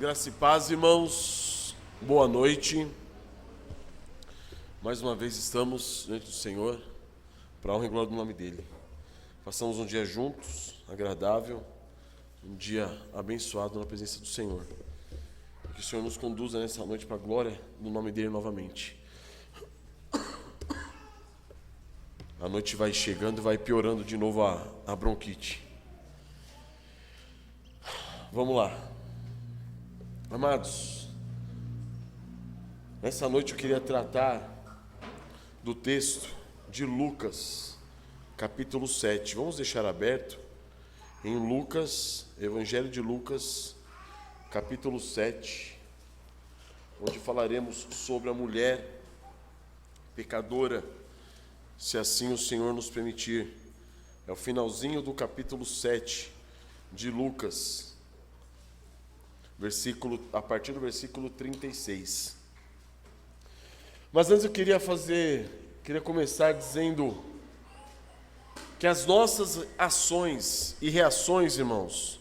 Graça e paz, irmãos. Boa noite. Mais uma vez estamos diante do Senhor para a honra e glória do nome dEle. Passamos um dia juntos, agradável, um dia abençoado na presença do Senhor. Que o Senhor nos conduza nessa noite para a glória do nome dEle novamente. A noite vai chegando e vai piorando de novo a bronquite. Vamos lá. Amados, nessa noite eu queria tratar do texto de Lucas, capítulo 7. Vamos deixar aberto em Lucas, Evangelho de Lucas, capítulo 7, onde falaremos sobre a mulher pecadora, se assim o Senhor nos permitir. É o finalzinho do capítulo 7 de Lucas, a partir do versículo 36. Mas antes eu queria começar dizendo que as nossas ações e reações, irmãos,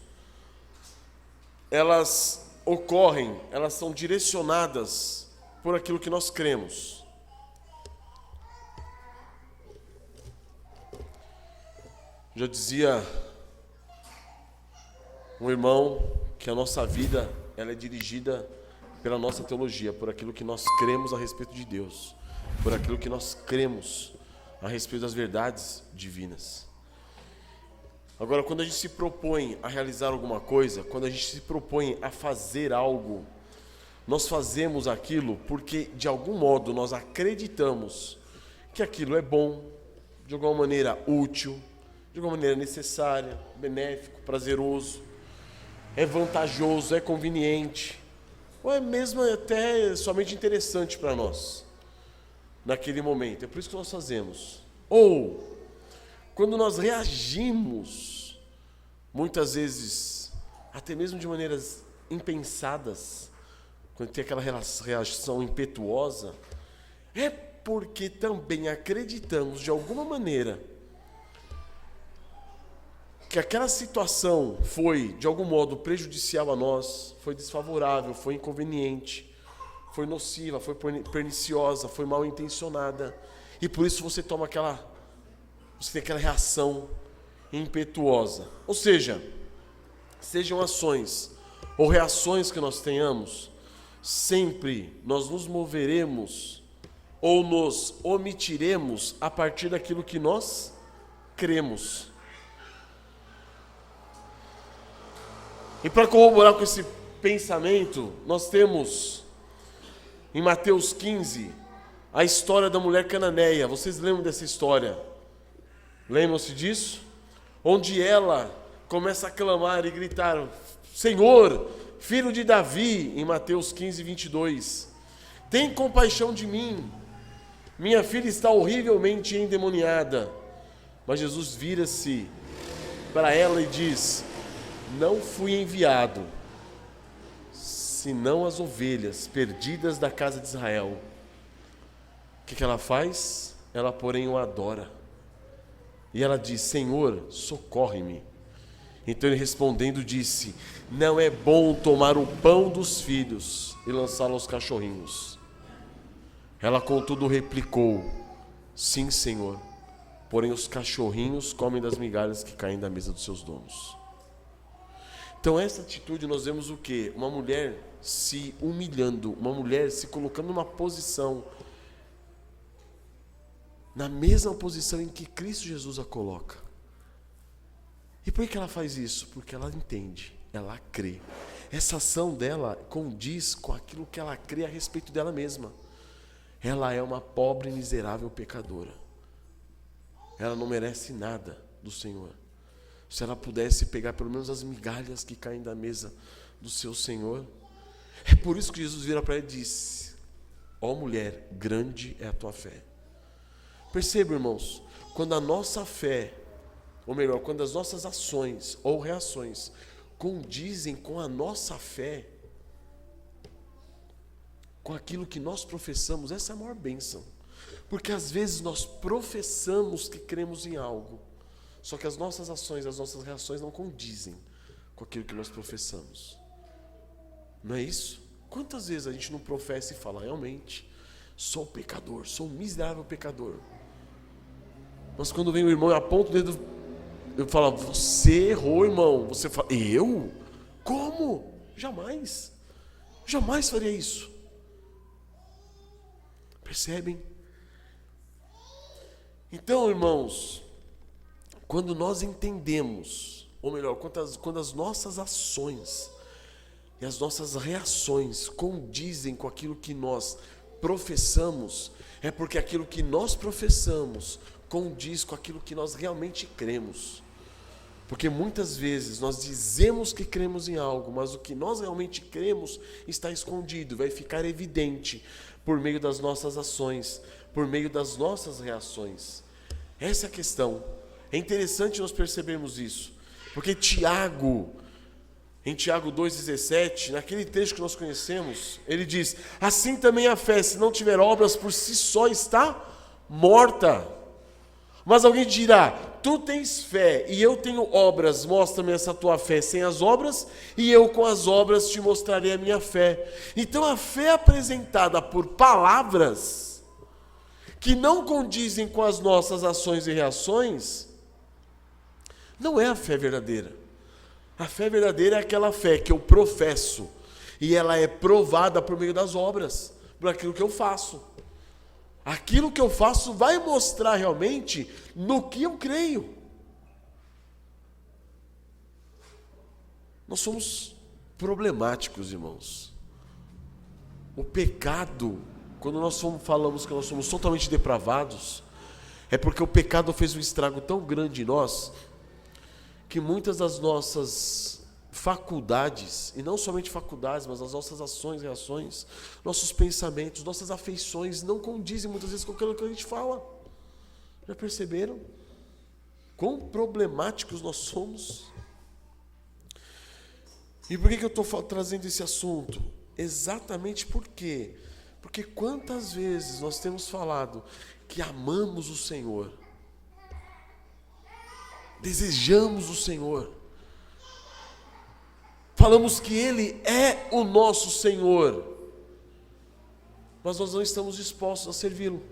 elas ocorrem, elas são direcionadas por aquilo que nós cremos. Já dizia um irmão que a nossa vida ela é dirigida pela nossa teologia, por aquilo que nós cremos a respeito de Deus, por aquilo que nós cremos a respeito das verdades divinas. Agora, quando a gente se propõe a realizar alguma coisa, quando a gente se propõe a fazer algo, nós fazemos aquilo porque, de algum modo, nós acreditamos que aquilo é bom, de alguma maneira útil, de alguma maneira necessária, benéfico, prazeroso, é vantajoso, é conveniente, ou é mesmo até somente interessante para nós, naquele momento. É por isso que nós fazemos. Ou, quando nós reagimos, muitas vezes, até mesmo de maneiras impensadas, quando tem aquela reação impetuosa, é porque também acreditamos, de alguma maneira, que aquela situação foi, de algum modo, prejudicial a nós, foi desfavorável, foi inconveniente, foi nociva, foi perniciosa, foi mal intencionada, e por isso você tem aquela reação impetuosa. Ou seja, sejam ações ou reações que nós tenhamos, sempre nós nos moveremos ou nos omitiremos a partir daquilo que nós cremos. E para corroborar com esse pensamento, nós temos em Mateus 15 a história da mulher cananeia. Vocês lembram dessa história? Lembram-se disso? Onde ela começa a clamar e gritar: Senhor, filho de Davi, em Mateus 15, 22. Tem compaixão de mim, minha filha está horrivelmente endemoniada. Mas Jesus vira-se para ela e diz: não fui enviado, senão as ovelhas perdidas da casa de Israel. O que ela faz? Ela, porém, o adora. E ela diz: Senhor, socorre-me. Então ele respondendo disse: não é bom tomar o pão dos filhos e lançá-lo aos cachorrinhos. Ela, contudo, replicou: sim, Senhor, porém os cachorrinhos comem das migalhas que caem da mesa dos seus donos. Então, essa atitude nós vemos o quê? Uma mulher se humilhando, uma mulher se colocando numa posição, na mesma posição em que Cristo Jesus a coloca. E por que ela faz isso? Porque ela entende, ela crê. Essa ação dela condiz com aquilo que ela crê a respeito dela mesma. Ela é uma pobre, miserável pecadora. Ela não merece nada do Senhor. Se ela pudesse pegar pelo menos as migalhas que caem da mesa do seu Senhor. É por isso que Jesus vira para ela e disse: ó mulher, grande é a tua fé. Perceba, irmãos, quando a nossa fé, ou melhor, quando as nossas ações ou reações condizem com a nossa fé, com aquilo que nós professamos, essa é a maior bênção. Porque às vezes nós professamos que cremos em algo, só que as nossas ações, as nossas reações não condizem com aquilo que nós professamos. Não é isso? Quantas vezes a gente não professa e fala, realmente, sou pecador, sou um miserável pecador. Mas quando vem o irmão e aponta o dedo, eu falo, você errou, irmão. Você fala, eu? Como? Jamais. Jamais faria isso. Percebem? Então, irmãos, quando nós entendemos, ou melhor, quando as nossas ações e as nossas reações condizem com aquilo que nós professamos, é porque aquilo que nós professamos condiz com aquilo que nós realmente cremos. Porque muitas vezes nós dizemos que cremos em algo, mas o que nós realmente cremos está escondido, vai ficar evidente por meio das nossas ações, por meio das nossas reações. Essa é a questão. É interessante nós percebermos isso, porque em Tiago 2,17, naquele texto que nós conhecemos, ele diz, assim também a fé, se não tiver obras, por si só está morta. Mas alguém dirá, tu tens fé e eu tenho obras, mostra-me essa tua fé sem as obras, e eu com as obras te mostrarei a minha fé. Então a fé apresentada por palavras, que não condizem com as nossas ações e reações, não é a fé verdadeira. A fé verdadeira é aquela fé que eu professo, e ela é provada por meio das obras, por aquilo que eu faço. Aquilo que eu faço vai mostrar realmente no que eu creio. Nós somos problemáticos, irmãos. O pecado, quando nós falamos que nós somos totalmente depravados, é porque o pecado fez um estrago tão grande em nós, que muitas das nossas faculdades, e não somente faculdades, mas as nossas ações, reações, nossos pensamentos, nossas afeições não condizem muitas vezes com aquilo que a gente fala. Já perceberam? Quão problemáticos nós somos? E por que eu estou trazendo esse assunto? Exatamente por quê? Porque quantas vezes nós temos falado que amamos o Senhor, desejamos o Senhor, falamos que Ele é o nosso Senhor, mas nós não estamos dispostos a servi-lo.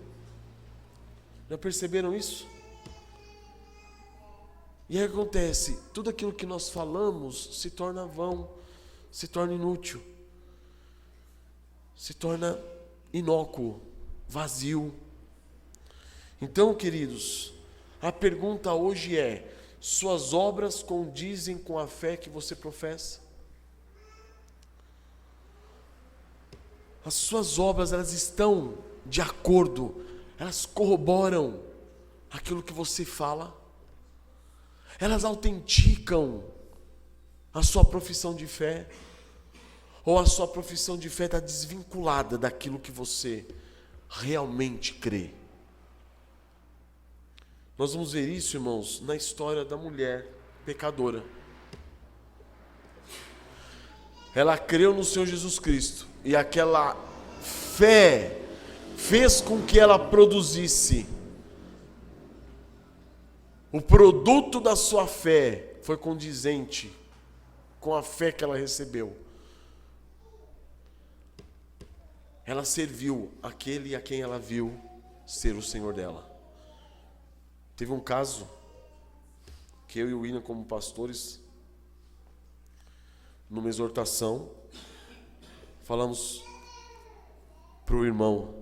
Já perceberam isso? E aí acontece, tudo aquilo que nós falamos se torna vão, se torna inútil, se torna inócuo, vazio. Então, queridos, a pergunta hoje é, suas obras condizem com a fé que você professa? As suas obras, elas estão de acordo, elas corroboram aquilo que você fala, elas autenticam a sua profissão de fé, ou a sua profissão de fé está desvinculada daquilo que você realmente crê. Nós vamos ver isso, irmãos, na história da mulher pecadora. Ela creu no Senhor Jesus Cristo, e aquela fé fez com que ela produzisse. O produto da sua fé foi condizente com a fé que ela recebeu. Ela serviu aquele a quem ela viu ser o Senhor dela. Teve um caso que eu e o William, como pastores, numa exortação, falamos para o irmão,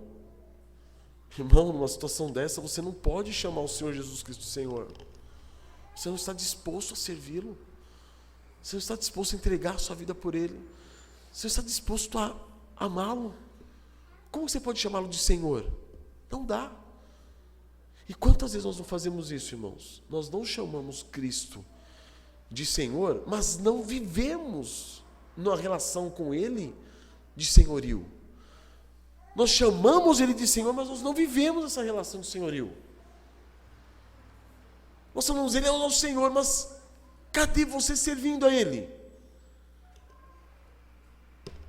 numa situação dessa, você não pode chamar o Senhor Jesus Cristo de Senhor. Você não está disposto a servi-lo. Você não está disposto a entregar a sua vida por Ele. Você não está disposto a amá-lo. Como você pode chamá-lo de Senhor? Não dá. E quantas vezes nós não fazemos isso, irmãos? Nós não chamamos Cristo de Senhor, mas não vivemos na relação com Ele de senhorio. Nós chamamos Ele de Senhor, mas nós não vivemos essa relação de senhorio. Nós chamamos Ele é o nosso Senhor, mas cadê você servindo a Ele?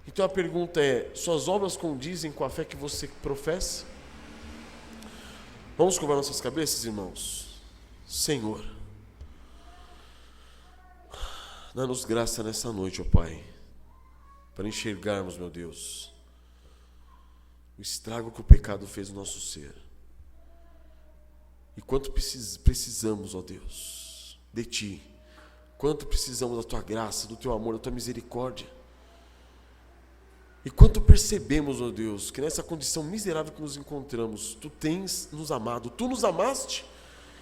Então a pergunta é, suas obras condizem com a fé que você professa? Vamos curvar nossas cabeças, irmãos? Senhor, dá-nos graça nessa noite, ó Pai, para enxergarmos, meu Deus, o estrago que o pecado fez no nosso ser. E quanto precisamos, ó Deus, de Ti. Quanto precisamos da Tua graça, do Teu amor, da Tua misericórdia. E quanto percebemos, ó Deus, que nessa condição miserável que nos encontramos, Tu tens nos amado. Tu nos amaste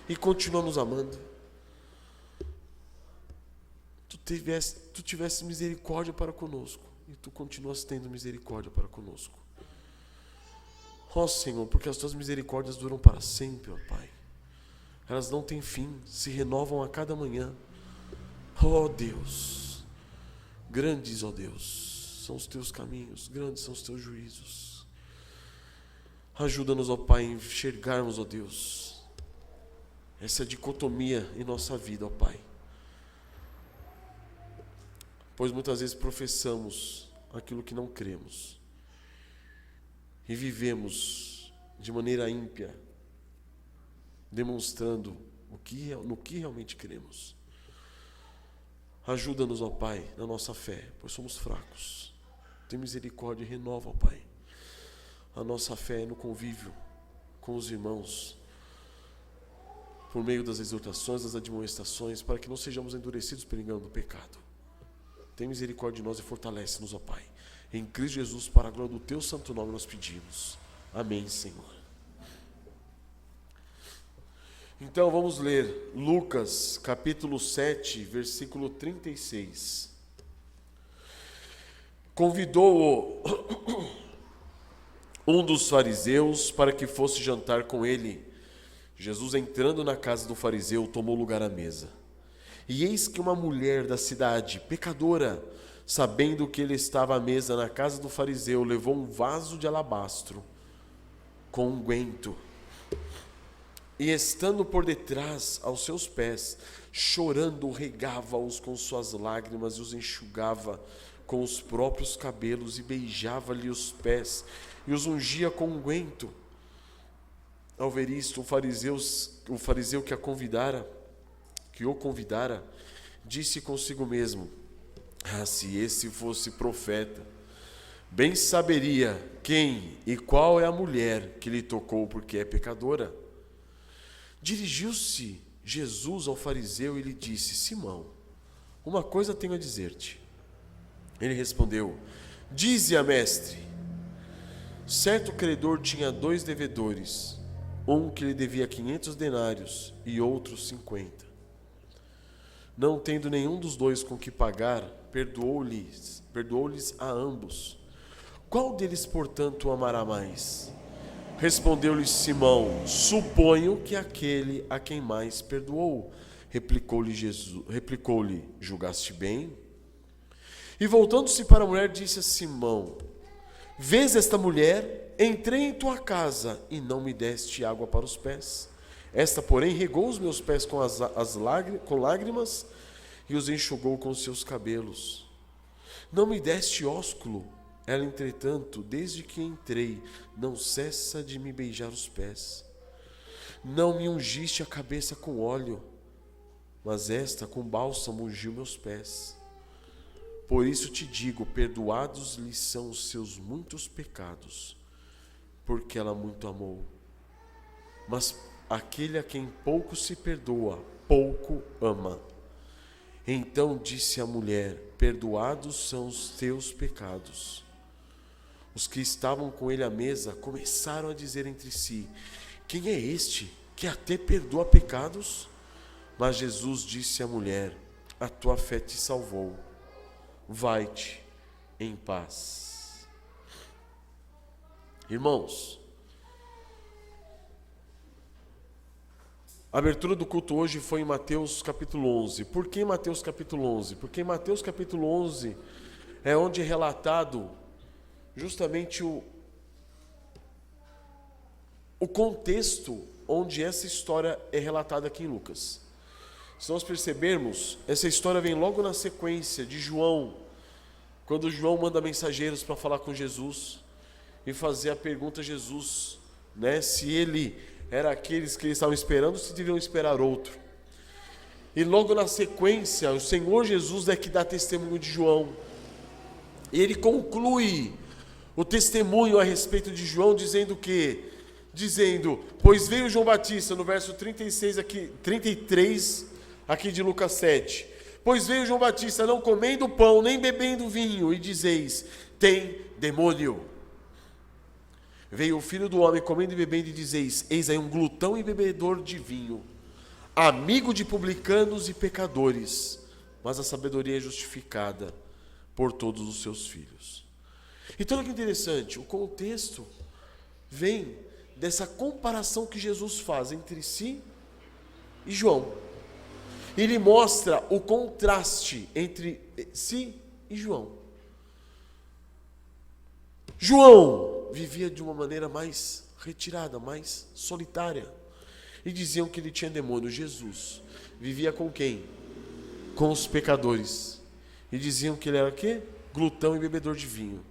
e continua nos amando. Tu tivesse misericórdia para conosco e Tu continuas tendo misericórdia para conosco. Ó Senhor, porque as Tuas misericórdias duram para sempre, ó Pai. Elas não têm fim, se renovam a cada manhã. Ó Deus, grandes, ó Deus, são os Teus caminhos, grandes são os Teus juízos. Ajuda-nos, ó Pai, a enxergarmos, ó Deus, essa dicotomia em nossa vida, ó Pai. Pois muitas vezes professamos aquilo que não cremos e vivemos de maneira ímpia, demonstrando no que realmente cremos. Ajuda-nos, ó Pai, na nossa fé, pois somos fracos. Tem misericórdia e renova, ó Pai, a nossa fé no convívio com os irmãos, por meio das exortações, das admoestações, para que não sejamos endurecidos pelo engano do pecado. Tem misericórdia de nós e fortalece-nos, ó Pai. Em Cristo Jesus, para a glória do Teu santo nome, nós pedimos. Amém, Senhor. Então vamos ler Lucas capítulo 7, versículo 36. Convidou-o um dos fariseus para que fosse jantar com ele. Jesus, entrando na casa do fariseu, tomou lugar à mesa. E eis que uma mulher da cidade, pecadora, sabendo que ele estava à mesa na casa do fariseu, levou um vaso de alabastro com unguento. E estando por detrás aos seus pés, chorando, regava-os com suas lágrimas e os enxugava com os próprios cabelos e beijava-lhe os pés e os ungia com unguento. Ao ver isto, o fariseu que o convidara, disse consigo mesmo: se esse fosse profeta, bem saberia quem e qual é a mulher que lhe tocou, porque é pecadora. Dirigiu-se Jesus ao fariseu e lhe disse: Simão, uma coisa tenho a dizer-te. Ele respondeu: dize-a, mestre. Certo credor tinha 2 devedores, um que lhe devia 500 denários e outro 50. Não tendo nenhum dos 2 com que pagar, perdoou-lhes a ambos. Qual deles, portanto, o amará mais? Respondeu-lhe Simão: suponho que aquele a quem mais perdoou. Replicou-lhe Jesus, julgaste bem? E voltando-se para a mulher, disse a Simão: vês esta mulher? Entrei em tua casa e não me deste água para os pés. Esta, porém, regou os meus pés com lágrimas e os enxugou com os seus cabelos. Não me deste ósculo. Ela, entretanto, desde que entrei, não cessa de me beijar os pés. Não me ungiste a cabeça com óleo, mas esta com bálsamo ungiu meus pés. Por isso te digo, perdoados lhe são os seus muitos pecados, porque ela muito amou. Mas aquele a quem pouco se perdoa, pouco ama. Então disse a mulher: perdoados são os teus pecados. Os que estavam com ele à mesa começaram a dizer entre si: quem é este que até perdoa pecados? Mas Jesus disse à mulher: a tua fé te salvou. Vai-te em paz. Irmãos, a abertura do culto hoje foi em Mateus capítulo 11. Por que Mateus capítulo 11? Porque em Mateus capítulo 11 é onde é relatado justamente o contexto onde essa história é relatada aqui em Lucas. Se nós percebermos, essa história vem logo na sequência de João, quando João manda mensageiros para falar com Jesus e fazer a pergunta a Jesus, se ele era aqueles que eles estavam esperando, se deviam esperar outro. E logo na sequência, o Senhor Jesus é que dá testemunho de João. E ele conclui o testemunho a respeito de João dizendo que, pois veio João Batista, no verso 36 aqui, 33 aqui de Lucas 7. Pois veio João Batista não comendo pão, nem bebendo vinho, e dizeis, tem demônio. Veio o Filho do Homem comendo e bebendo, e dizeis, eis aí um glutão e bebedor de vinho, amigo de publicanos e pecadores, mas a sabedoria é justificada por todos os seus filhos. Então olha que interessante, o contexto vem dessa comparação que Jesus faz entre si e João. Ele mostra o contraste entre si e João. João vivia de uma maneira mais retirada, mais solitária. E diziam que ele tinha demônio. Jesus vivia com quem? Com os pecadores. E diziam que ele era o quê? Glutão e bebedor de vinho,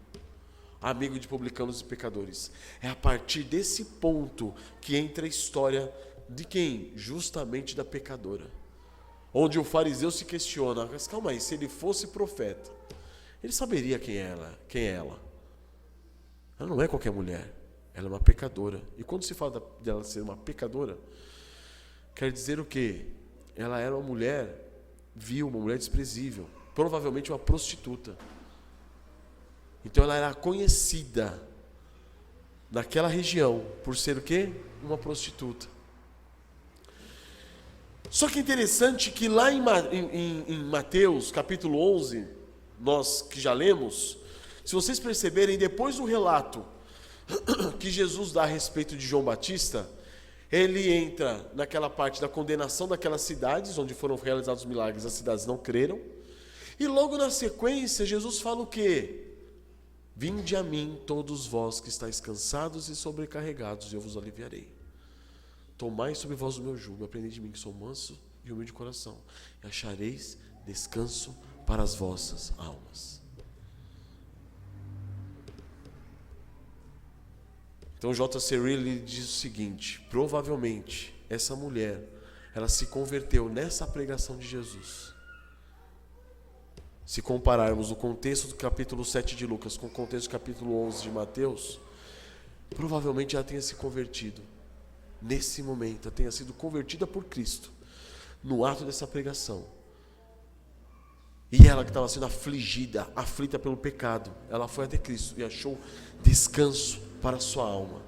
amigo de publicanos e pecadores. É a partir desse ponto que entra a história de quem? Justamente da pecadora. Onde o fariseu se questiona, mas calma aí, se ele fosse profeta, ele saberia quem é ela. Ela não é qualquer mulher, ela é uma pecadora. E quando se fala dela ser uma pecadora, quer dizer o quê? Ela era uma mulher vil, uma mulher desprezível, provavelmente uma prostituta. Então ela era conhecida naquela região por ser o quê? Uma prostituta. Só que é interessante que lá em Mateus capítulo 11, nós que já lemos, se vocês perceberem, depois do relato que Jesus dá a respeito de João Batista, ele entra naquela parte da condenação daquelas cidades onde foram realizados os milagres, as cidades não creram, e logo na sequência Jesus fala o quê? Vinde a mim todos vós que estáis cansados e sobrecarregados, e eu vos aliviarei. Tomai sobre vós o meu jugo, aprendei de mim que sou manso e humilde de coração, e achareis descanso para as vossas almas. Então J.C. Riley diz o seguinte, provavelmente essa mulher, ela se converteu nessa pregação de Jesus. Se compararmos o contexto do capítulo 7 de Lucas com o contexto do capítulo 11 de Mateus, provavelmente ela tenha se convertido. Nesse momento, ela tenha sido convertida por Cristo, no ato dessa pregação. E ela que estava sendo aflita pelo pecado, ela foi até Cristo e achou descanso para a sua alma.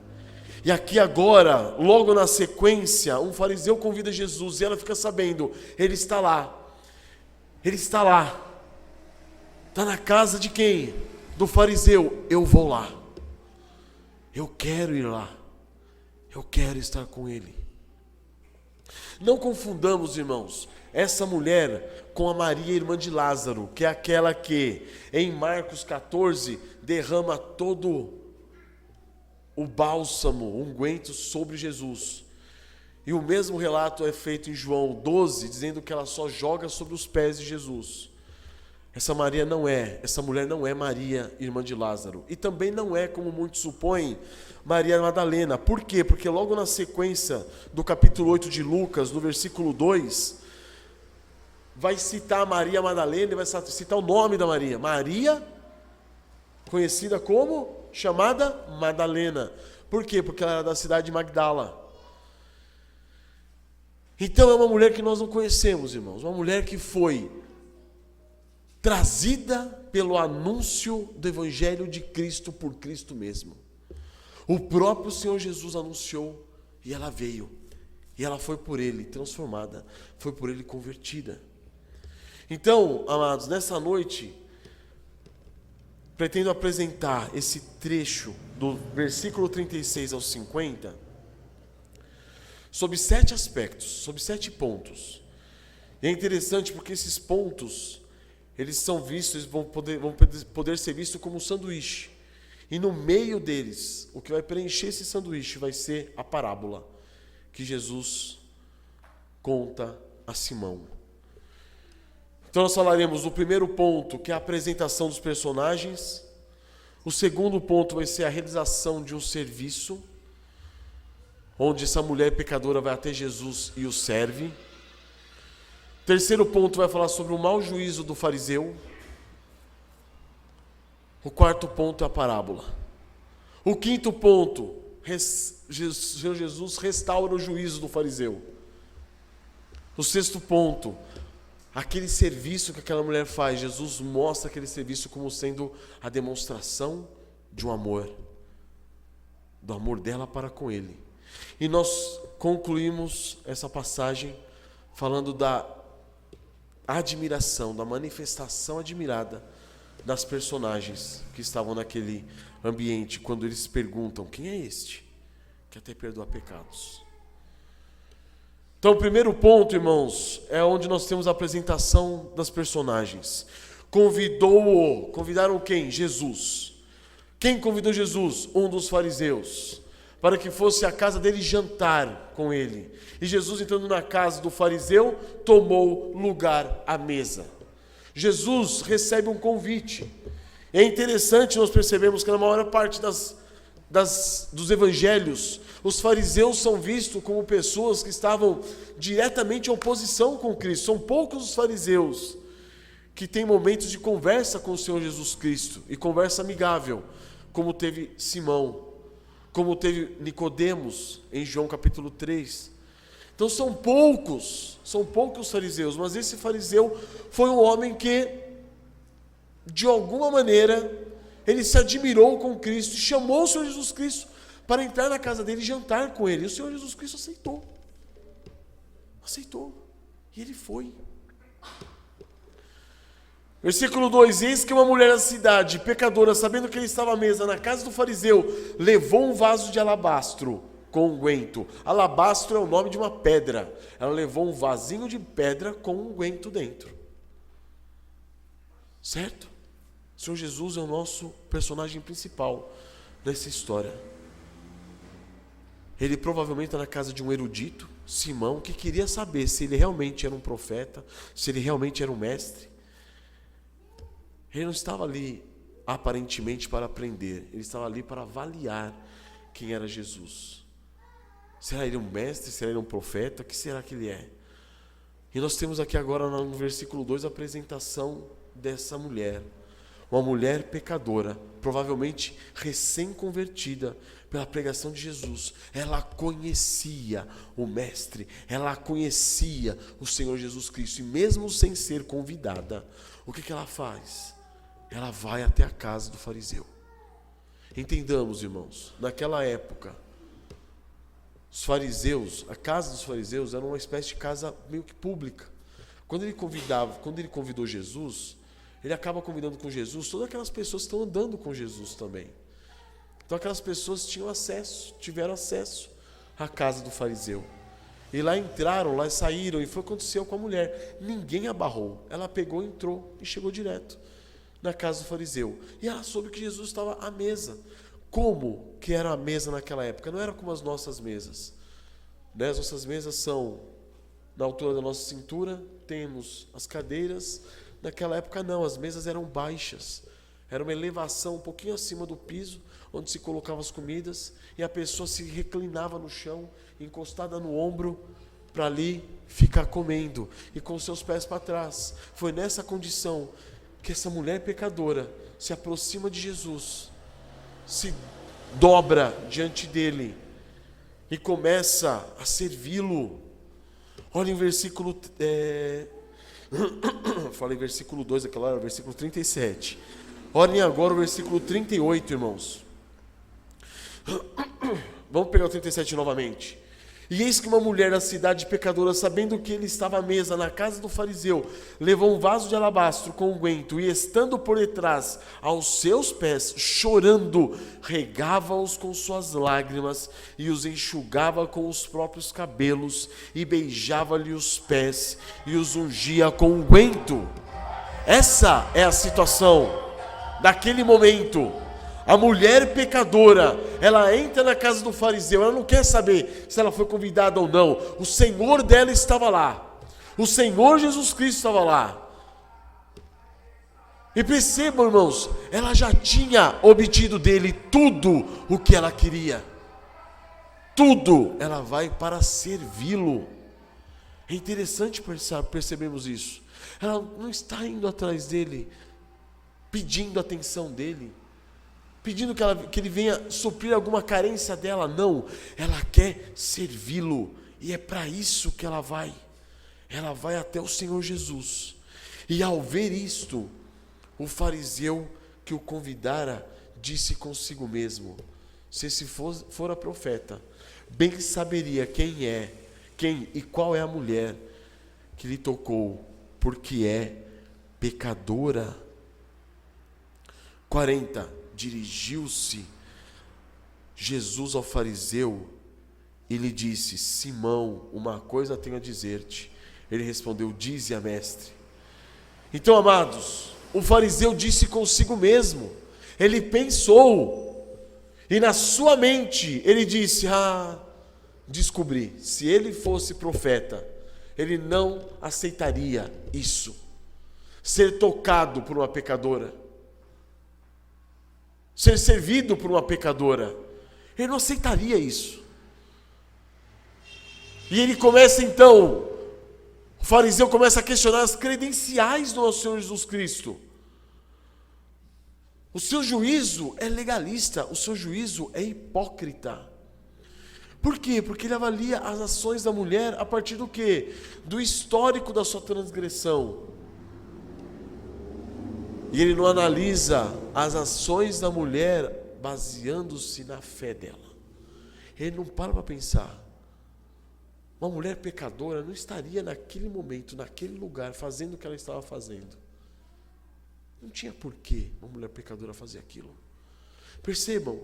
E aqui agora, logo na sequência, um fariseu convida Jesus e ela fica sabendo, ele está lá. Está na casa de quem? Do fariseu. Eu vou lá. Eu quero ir lá. Eu quero estar com ele. Não confundamos, irmãos, essa mulher com a Maria, irmã de Lázaro, que é aquela que, em Marcos 14, derrama todo o bálsamo, o unguento sobre Jesus. E o mesmo relato é feito em João 12, dizendo que ela só joga sobre os pés de Jesus. Essa mulher não é Maria, irmã de Lázaro. E também não é, como muitos supõem, Maria Madalena. Por quê? Porque logo na sequência do capítulo 8 de Lucas, no versículo 2, vai citar Maria Madalena e vai citar o nome da Maria. Maria, conhecida como, chamada Madalena. Por quê? Porque ela era da cidade de Magdala. Então é uma mulher que nós não conhecemos, irmãos. Uma mulher que foi trazida pelo anúncio do Evangelho de Cristo por Cristo mesmo. O próprio Senhor Jesus anunciou e ela veio. E ela foi por Ele transformada, foi por Ele convertida. Então, amados, nessa noite, pretendo apresentar esse trecho do versículo 36 ao 50, sob 7 aspectos, sob 7 pontos. E é interessante porque esses pontos, eles são vistos, vão poder ser vistos como um sanduíche. E no meio deles, o que vai preencher esse sanduíche vai ser a parábola que Jesus conta a Simão. Então nós falaremos do primeiro ponto, que é a apresentação dos personagens. O segundo ponto vai ser a realização de um serviço, onde essa mulher pecadora vai até Jesus e o serve. O terceiro ponto vai falar sobre o mau juízo do fariseu. O quarto ponto é a parábola. O quinto ponto, Jesus restaura o juízo do fariseu. O sexto ponto, aquele serviço que aquela mulher faz, Jesus mostra aquele serviço como sendo a demonstração de um amor, do amor dela para com ele. E nós concluímos essa passagem falando da admiração, da manifestação admirada das personagens que estavam naquele ambiente, quando eles perguntam: quem é este que até perdoa pecados? Então, o primeiro ponto, irmãos, é onde nós temos a apresentação das personagens. Convidaram quem? Jesus. Quem convidou Jesus? Um dos fariseus, para que fosse à casa dele jantar com ele. E Jesus, entrando na casa do fariseu, tomou lugar à mesa. Jesus recebe um convite. É interessante nós percebemos que na maior parte dos evangelhos, os fariseus são vistos como pessoas que estavam diretamente em oposição com Cristo. São poucos os fariseus que têm momentos de conversa com o Senhor Jesus Cristo, e conversa amigável, como teve Simão, como teve Nicodemos em João capítulo 3. Então são poucos os fariseus, mas esse fariseu foi um homem que, de alguma maneira, ele se admirou com Cristo, chamou o Senhor Jesus Cristo para entrar na casa dele e jantar com ele. E o Senhor Jesus Cristo aceitou, e ele foi. Versículo 2: eis que uma mulher da cidade, pecadora, sabendo que ele estava à mesa na casa do fariseu, levou um vaso de alabastro com unguento. Alabastro é o nome de uma pedra. Ela levou um vasinho de pedra com unguento dentro. Certo? O Senhor Jesus é o nosso personagem principal nessa história. Ele provavelmente está na casa de um erudito, Simão, que queria saber se ele realmente era um profeta, se ele realmente era um mestre. Ele não estava ali aparentemente para aprender, ele estava ali para avaliar quem era Jesus. Será ele um mestre? Será ele um profeta? O que será que ele é? E nós temos aqui agora no versículo 2 a apresentação dessa mulher. Uma mulher pecadora, provavelmente recém-convertida pela pregação de Jesus. Ela conhecia o Mestre, ela conhecia o Senhor Jesus Cristo. E mesmo sem ser convidada, o que ela faz? Ela vai até a casa do fariseu. Entendamos, irmãos, naquela época, os fariseus, a casa dos fariseus era uma espécie de casa meio que pública. Quando ele convidou Jesus, ele acaba convidando com Jesus todas aquelas pessoas que estão andando com Jesus também. Então aquelas pessoas tiveram acesso à casa do fariseu. E lá entraram, lá saíram, e foi o que aconteceu com a mulher. Ninguém a barrou. Ela pegou, entrou e chegou direto na casa do fariseu. E ela soube que Jesus estava à mesa. Como que era a mesa naquela época? Não era como as nossas mesas. Né? As nossas mesas são na altura da nossa cintura, temos as cadeiras. Naquela época não, as mesas eram baixas. Era uma elevação um pouquinho acima do piso, onde se colocavam as comidas, e a pessoa se reclinava no chão, encostada no ombro, para ali ficar comendo, e com seus pés para trás. Foi nessa condição que essa mulher pecadora se aproxima de Jesus, se dobra diante dele e começa a servi-lo. Olha em versículo... Falei versículo 2, aquela hora, versículo 37. Olhem agora o versículo 38, irmãos. Vamos pegar o 37 novamente. E eis que uma mulher da cidade pecadora, sabendo que ele estava à mesa na casa do fariseu, levou um vaso de alabastro com unguento, e estando por detrás aos seus pés, chorando, regava-os com suas lágrimas, e os enxugava com os próprios cabelos, e beijava-lhe os pés, e os ungia com unguento. Essa é a situação daquele momento. A mulher pecadora, ela entra na casa do fariseu, ela não quer saber se ela foi convidada ou não. O Senhor dela estava lá. O Senhor Jesus Cristo estava lá. E percebam, irmãos, ela já tinha obtido dele tudo o que ela queria. Tudo. Ela vai para servi-lo. É interessante percebermos isso. Ela não está indo atrás dele pedindo a atenção dele, pedindo que ele venha suprir alguma carência dela. Não, ela quer servi-lo, e é para isso que ela vai até o Senhor Jesus. E ao ver isto, o fariseu que o convidara disse consigo mesmo: se esse fora profeta, bem saberia quem e qual é a mulher que lhe tocou, porque é pecadora. 40. Dirigiu-se Jesus ao fariseu e lhe disse: Simão, uma coisa tenho a dizer-te. Ele respondeu: dize-a, mestre. Então, amados, o fariseu disse consigo mesmo, ele pensou, e na sua mente ele disse: descobri, se ele fosse profeta, ele não aceitaria isso, ser tocado por uma pecadora, ser servido por uma pecadora. Ele não aceitaria isso. E ele começa então, o fariseu começa a questionar as credenciais do nosso Senhor Jesus Cristo. O seu juízo é legalista, o seu juízo é hipócrita. Por quê? Porque ele avalia as ações da mulher a partir do quê? Do histórico da sua transgressão. E ele não analisa as ações da mulher baseando-se na fé dela. Ele não para pensar. Uma mulher pecadora não estaria naquele momento, naquele lugar, fazendo o que ela estava fazendo. Não tinha porquê uma mulher pecadora fazer aquilo. Percebam,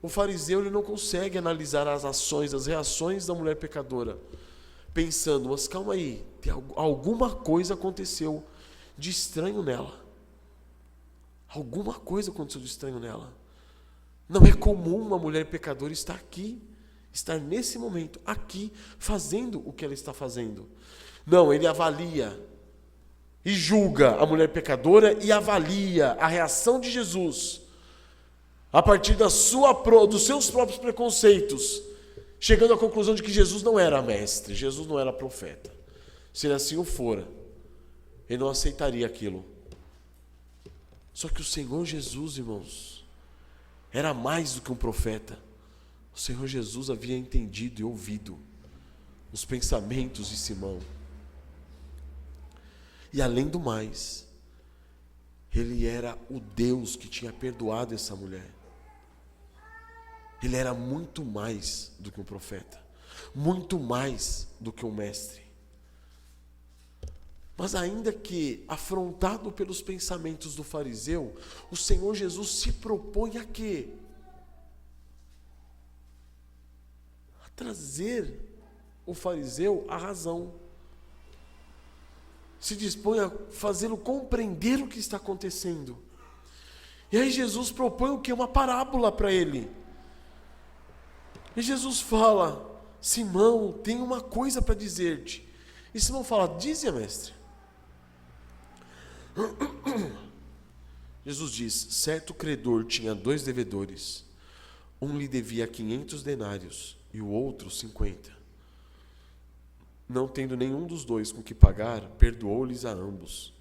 o fariseu ele não consegue analisar as ações, as reações da mulher pecadora, pensando: mas calma aí, alguma coisa aconteceu de estranho nela. Alguma coisa aconteceu de estranho nela. Não é comum uma mulher pecadora estar aqui, estar nesse momento, aqui, fazendo o que ela está fazendo. Não, ele avalia e julga a mulher pecadora e avalia a reação de Jesus a partir dos seus próprios preconceitos, chegando à conclusão de que Jesus não era mestre, Jesus não era profeta. Se ele assim o fora, ele não aceitaria aquilo. Só que o Senhor Jesus, irmãos, era mais do que um profeta. O Senhor Jesus havia entendido e ouvido os pensamentos de Simão. E além do mais, ele era o Deus que tinha perdoado essa mulher. Ele era muito mais do que um profeta, muito mais do que um mestre. Mas ainda que afrontado pelos pensamentos do fariseu, o Senhor Jesus se propõe a quê? A trazer o fariseu à razão. Se dispõe a fazê-lo compreender o que está acontecendo. E aí Jesus propõe o quê? Uma parábola para ele. E Jesus fala: Simão, tenho uma coisa para dizer-te. E Simão fala: dize-a, mestre. Jesus diz: certo credor tinha 2 devedores. Um lhe devia 500 denários e o outro 50. Não tendo nenhum dos 2 com que pagar, perdoou-lhes a ambos.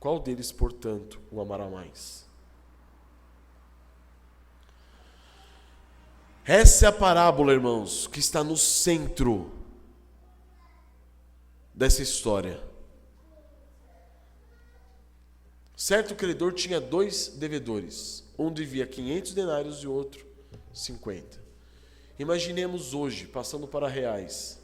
Qual deles, portanto, o amará mais? Essa é a parábola, irmãos, que está no centro dessa história. Certo credor tinha 2 devedores. Um devia 500 denários e o outro 50. Imaginemos hoje, passando para reais.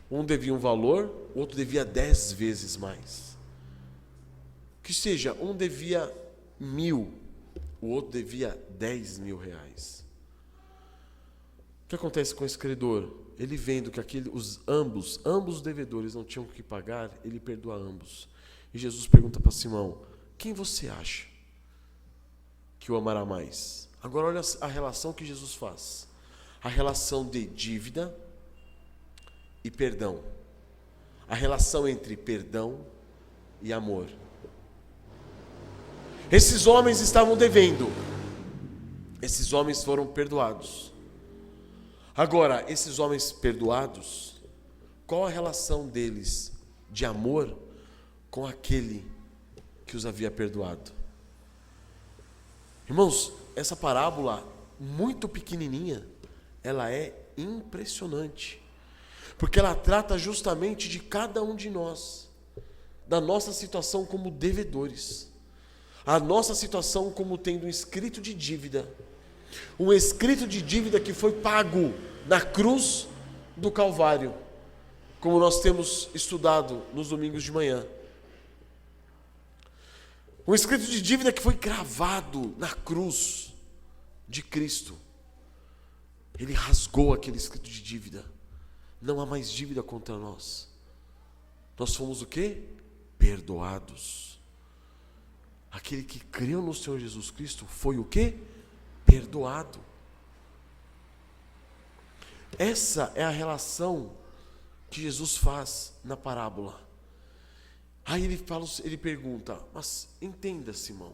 Um devia um valor, o outro devia 10 vezes mais. Que seja, um devia 1.000, o outro devia 10.000 reais. O que acontece com esse credor? Ele vendo que ambos os devedores não tinham o que pagar, ele perdoa ambos. E Jesus pergunta para Simão: quem você acha que o amará mais? Agora olha a relação que Jesus faz. A relação de dívida e perdão. A relação entre perdão e amor. Esses homens estavam devendo. Esses homens foram perdoados. Agora, esses homens perdoados, qual a relação deles de amor com aquele que os havia perdoado. Irmãos, essa parábola muito pequenininha, ela é impressionante, porque ela trata justamente de cada um de nós, da nossa situação como devedores, a nossa situação como tendo um escrito de dívida que foi pago na cruz do Calvário, como nós temos estudado nos domingos de manhã. Um escrito de dívida que foi cravado na cruz de Cristo. Ele rasgou aquele escrito de dívida. Não há mais dívida contra nós. Nós fomos o quê? Perdoados. Aquele que creu no Senhor Jesus Cristo foi o quê? Perdoado. Essa é a relação que Jesus faz na parábola. Aí ele pergunta, mas entenda, Simão,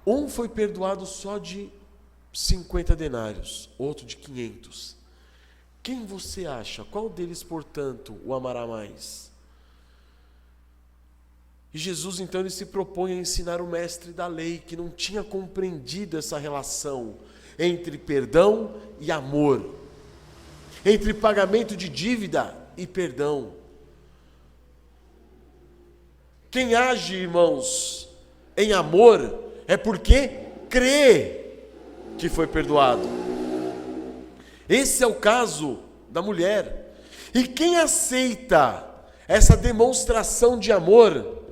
um foi perdoado só de 50 denários, outro de 500. Quem você acha? Qual deles, portanto, o amará mais? E Jesus, então, ele se propõe a ensinar o mestre da lei, que não tinha compreendido essa relação entre perdão e amor, entre pagamento de dívida e perdão. Quem age, irmãos, em amor é porque crê que foi perdoado. Esse é o caso da mulher. E quem aceita essa demonstração de amor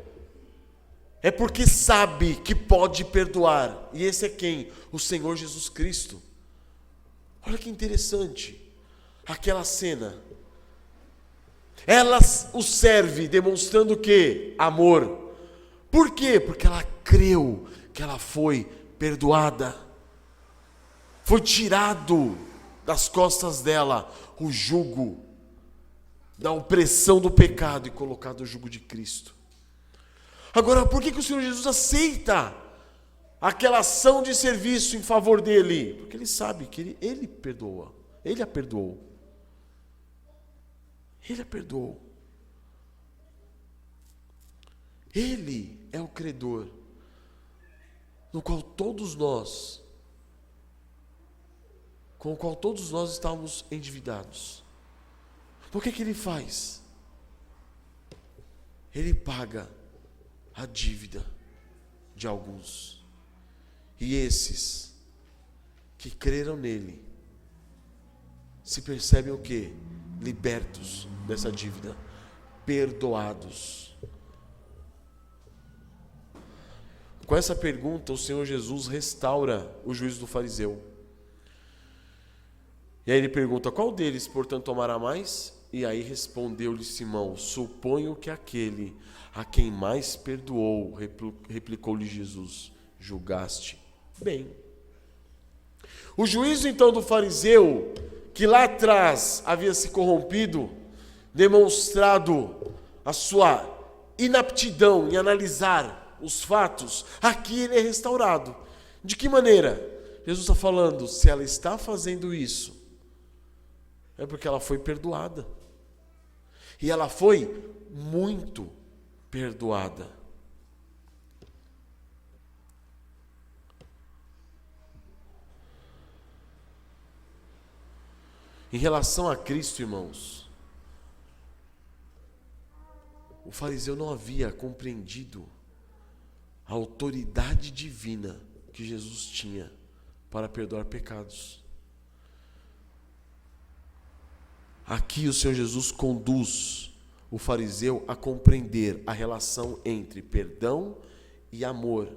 é porque sabe que pode perdoar. E esse é quem? O Senhor Jesus Cristo. Olha que interessante. Aquela cena. Ela o serve demonstrando o quê? Amor. Por quê? Porque ela creu que ela foi perdoada. Foi tirado das costas dela o jugo da opressão do pecado e colocado o jugo de Cristo. Agora, por que o Senhor Jesus aceita aquela ação de serviço em favor dele? Porque ele sabe que ele perdoa. Ele a perdoou. Ele a perdoou. Ele é o credor, com o qual todos nós estávamos endividados. Por que ele faz? Ele paga a dívida de alguns. E esses que creram nele se percebem o quê? Libertos dessa dívida, perdoados. Com essa pergunta, o Senhor Jesus restaura o juízo do fariseu. E aí ele pergunta, qual deles, portanto, amará mais? E aí respondeu-lhe Simão, suponho que aquele a quem mais perdoou, replicou-lhe Jesus, julgaste bem. O juízo então do fariseu, que lá atrás havia se corrompido, demonstrado a sua inaptidão em analisar os fatos, aqui ele é restaurado. De que maneira? Jesus está falando, se ela está fazendo isso, é porque ela foi perdoada. E ela foi muito perdoada. Em relação a Cristo, irmãos, o fariseu não havia compreendido a autoridade divina que Jesus tinha para perdoar pecados. Aqui o Senhor Jesus conduz o fariseu a compreender a relação entre perdão e amor.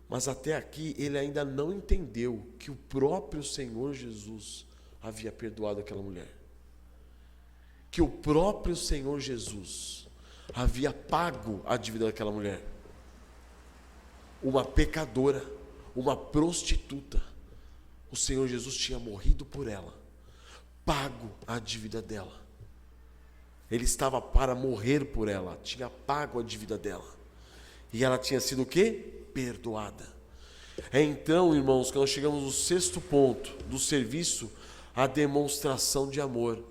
Mas até aqui ele ainda não entendeu que o próprio Senhor Jesus havia perdoado aquela mulher. Que o próprio Senhor Jesus havia pago a dívida daquela mulher. Uma pecadora, uma prostituta. O Senhor Jesus tinha morrido por ela, pago a dívida dela. Ele estava para morrer por ela, tinha pago a dívida dela. E ela tinha sido o quê? Perdoada. É então, irmãos, que nós chegamos no sexto ponto do serviço, a demonstração de amor.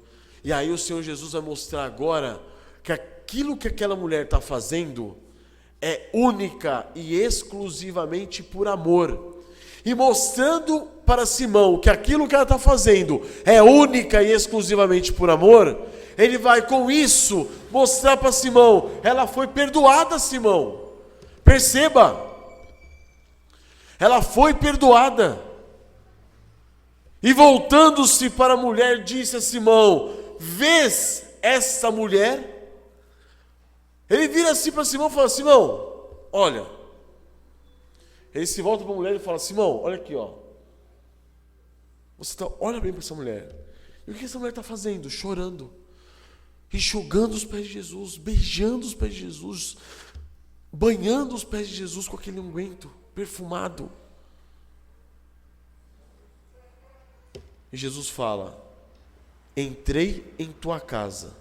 E aí o Senhor Jesus vai mostrar agora que aquilo que aquela mulher está fazendo é única e exclusivamente por amor. E mostrando para Simão que aquilo que ela está fazendo é única e exclusivamente por amor, ele vai com isso mostrar para Simão, ela foi perdoada, Simão. Perceba, ela foi perdoada. E voltando-se para a mulher, disse a Simão: vês essa mulher? Ele vira assim para Simão e fala: Simão, olha. Ele se volta para a mulher e fala: Simão, olha aqui, ó. Olha bem para essa mulher. E o que essa mulher está fazendo? Chorando, enxugando os pés de Jesus, beijando os pés de Jesus, banhando os pés de Jesus com aquele unguento perfumado. E Jesus fala: entrei em tua casa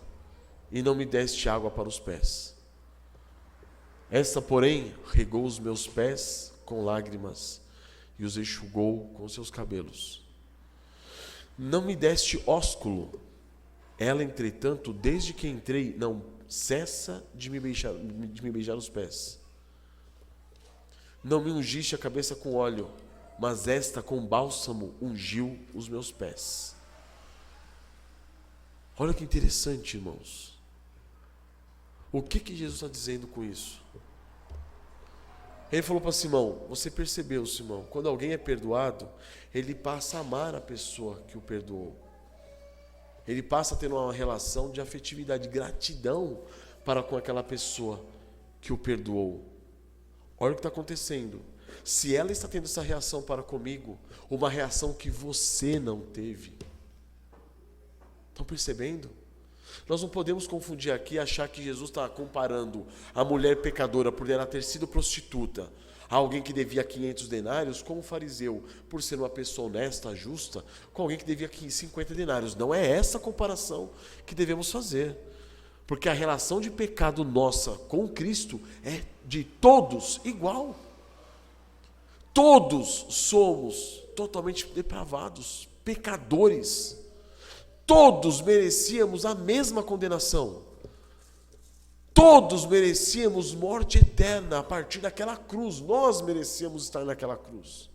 e não me deste água para os pés. Esta, porém, regou os meus pés com lágrimas e os enxugou com seus cabelos. Não me deste ósculo. Ela, entretanto, desde que entrei, não cessa de me beijar os pés. Não me ungiste a cabeça com óleo, mas esta com bálsamo ungiu os meus pés. Olha que interessante, irmãos. O que Jesus está dizendo com isso? Ele falou para Simão: você percebeu, Simão, quando alguém é perdoado, ele passa a amar a pessoa que o perdoou. Ele passa a ter uma relação de afetividade, de gratidão para com aquela pessoa que o perdoou. Olha o que está acontecendo. Se ela está tendo essa reação para comigo, uma reação que você não teve. Estão percebendo? Nós não podemos confundir aqui e achar que Jesus está comparando a mulher pecadora por ela ter sido prostituta, a alguém que devia 500 denários, com o fariseu, por ser uma pessoa honesta, justa, com alguém que devia 50 denários. Não é essa comparação que devemos fazer. Porque a relação de pecado nossa com Cristo é de todos igual. Todos somos totalmente depravados, pecadores. Todos merecíamos a mesma condenação. Todos merecíamos morte eterna a partir daquela cruz. Nós merecíamos estar naquela cruz.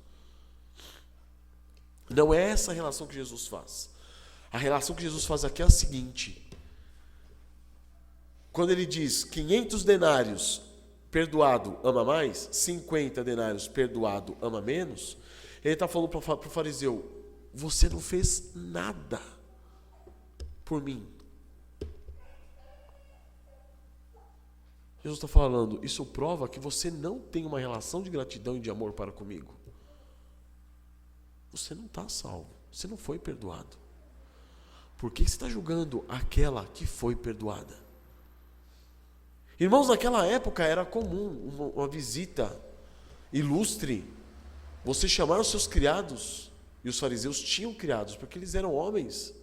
Não é essa a relação que Jesus faz. A relação que Jesus faz aqui é a seguinte: quando ele diz 500 denários, perdoado, ama mais, 50 denários, perdoado, ama menos, ele está falando para o fariseu: você não fez nada por mim. Jesus está falando: isso prova que você não tem uma relação de gratidão e de amor para comigo. Você não está salvo, você não foi perdoado. Por que você está julgando aquela que foi perdoada? Irmãos, naquela época era comum uma visita ilustre, você chamar os seus criados, e os fariseus tinham criados, porque eles eram homens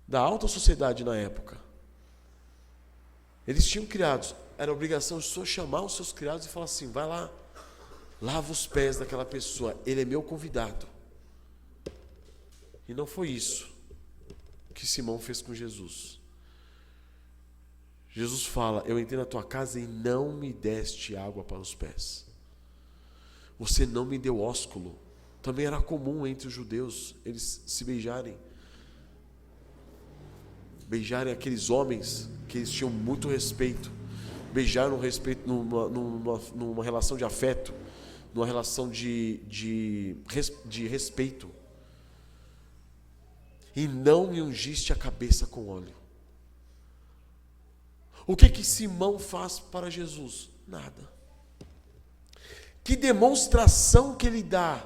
da alta sociedade na época. Eles tinham criados, era obrigação sua chamar os seus criados e falar assim: vai lá, lava os pés daquela pessoa, ele é meu convidado. E não foi isso que Simão fez com Jesus. Jesus fala: eu entrei na tua casa e não me deste água para os pés. Você não me deu ósculo. Também era comum entre os judeus eles se beijarem. Beijarem aqueles homens que eles tinham muito respeito. Beijar numa relação de afeto, numa relação de respeito. E não me ungiste a cabeça com óleo. O que Simão faz para Jesus? Nada. Que demonstração que ele dá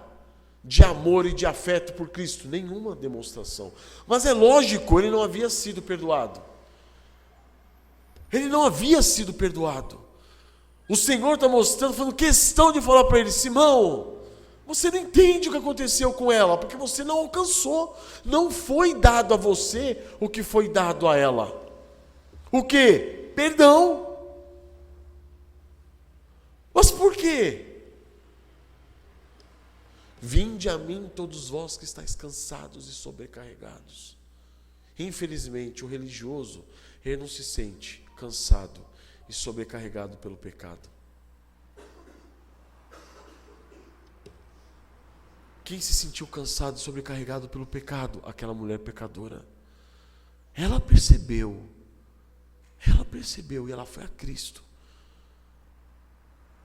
de amor e de afeto por Cristo? Nenhuma demonstração. Mas é lógico, ele não havia sido perdoado. Ele não havia sido perdoado. O Senhor está mostrando, fazendo questão de falar para ele: Simão, você não entende o que aconteceu com ela, porque você não alcançou. Não foi dado a você o que foi dado a ela. O quê? Perdão. Mas por quê? Vinde a mim todos vós que estáis cansados e sobrecarregados. Infelizmente, o religioso, ele não se sente cansado e sobrecarregado pelo pecado. Quem se sentiu cansado e sobrecarregado pelo pecado? Aquela mulher pecadora. Ela percebeu e ela foi a Cristo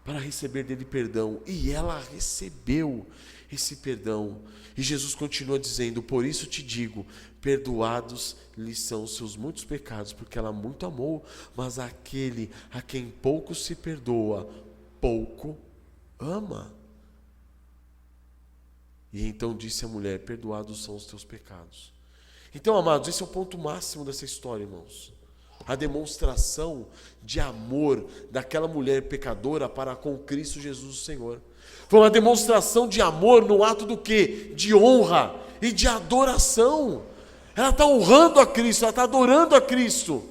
para receber dele perdão, e ela recebeu esse perdão. E Jesus continua dizendo: por isso te digo, perdoados lhe são os seus muitos pecados, porque ela muito amou, mas aquele a quem pouco se perdoa, pouco ama. E então disse a mulher: perdoados são os teus pecados. Então, amados, esse é o ponto máximo dessa história, irmãos. A demonstração de amor daquela mulher pecadora para com Cristo Jesus o Senhor. Foi uma demonstração de amor no ato do quê? De honra e de adoração. Ela está honrando a Cristo, ela está adorando a Cristo.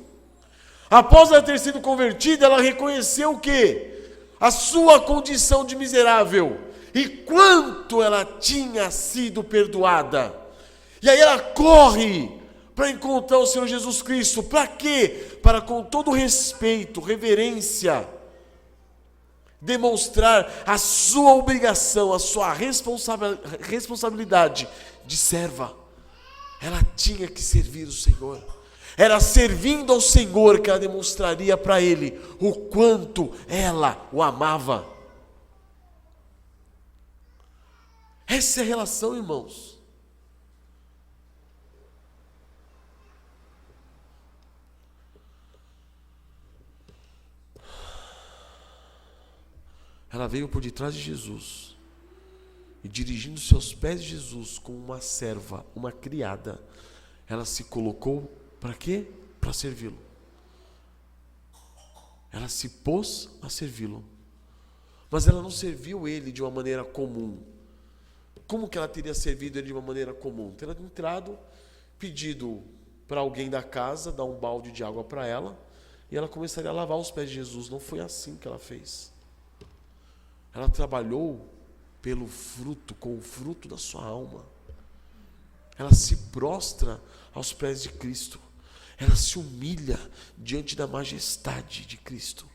Após ela ter sido convertida, ela reconheceu o quê? A sua condição de miserável. E quanto ela tinha sido perdoada. E aí ela corre para encontrar o Senhor Jesus Cristo. Para quê? Para, com todo respeito, reverência, demonstrar a sua obrigação, a sua responsabilidade de serva. Ela tinha que servir o Senhor. Era servindo ao Senhor que ela demonstraria para Ele o quanto ela o amava. Essa é a relação, irmãos. Ela veio por detrás de Jesus e, dirigindo seus pés de Jesus como uma serva, uma criada, ela se colocou para quê? Para servi-lo. Ela se pôs a servi-lo. Mas ela não serviu ele de uma maneira comum. Como que ela teria servido ele de uma maneira comum? Teria entrado, pedido para alguém da casa dar um balde de água para ela, e ela começaria a lavar os pés de Jesus. Não foi assim que ela fez. Ela trabalhou pelo fruto, com o fruto da sua alma. Ela se prostra aos pés de Cristo. Ela se humilha diante da majestade de Cristo,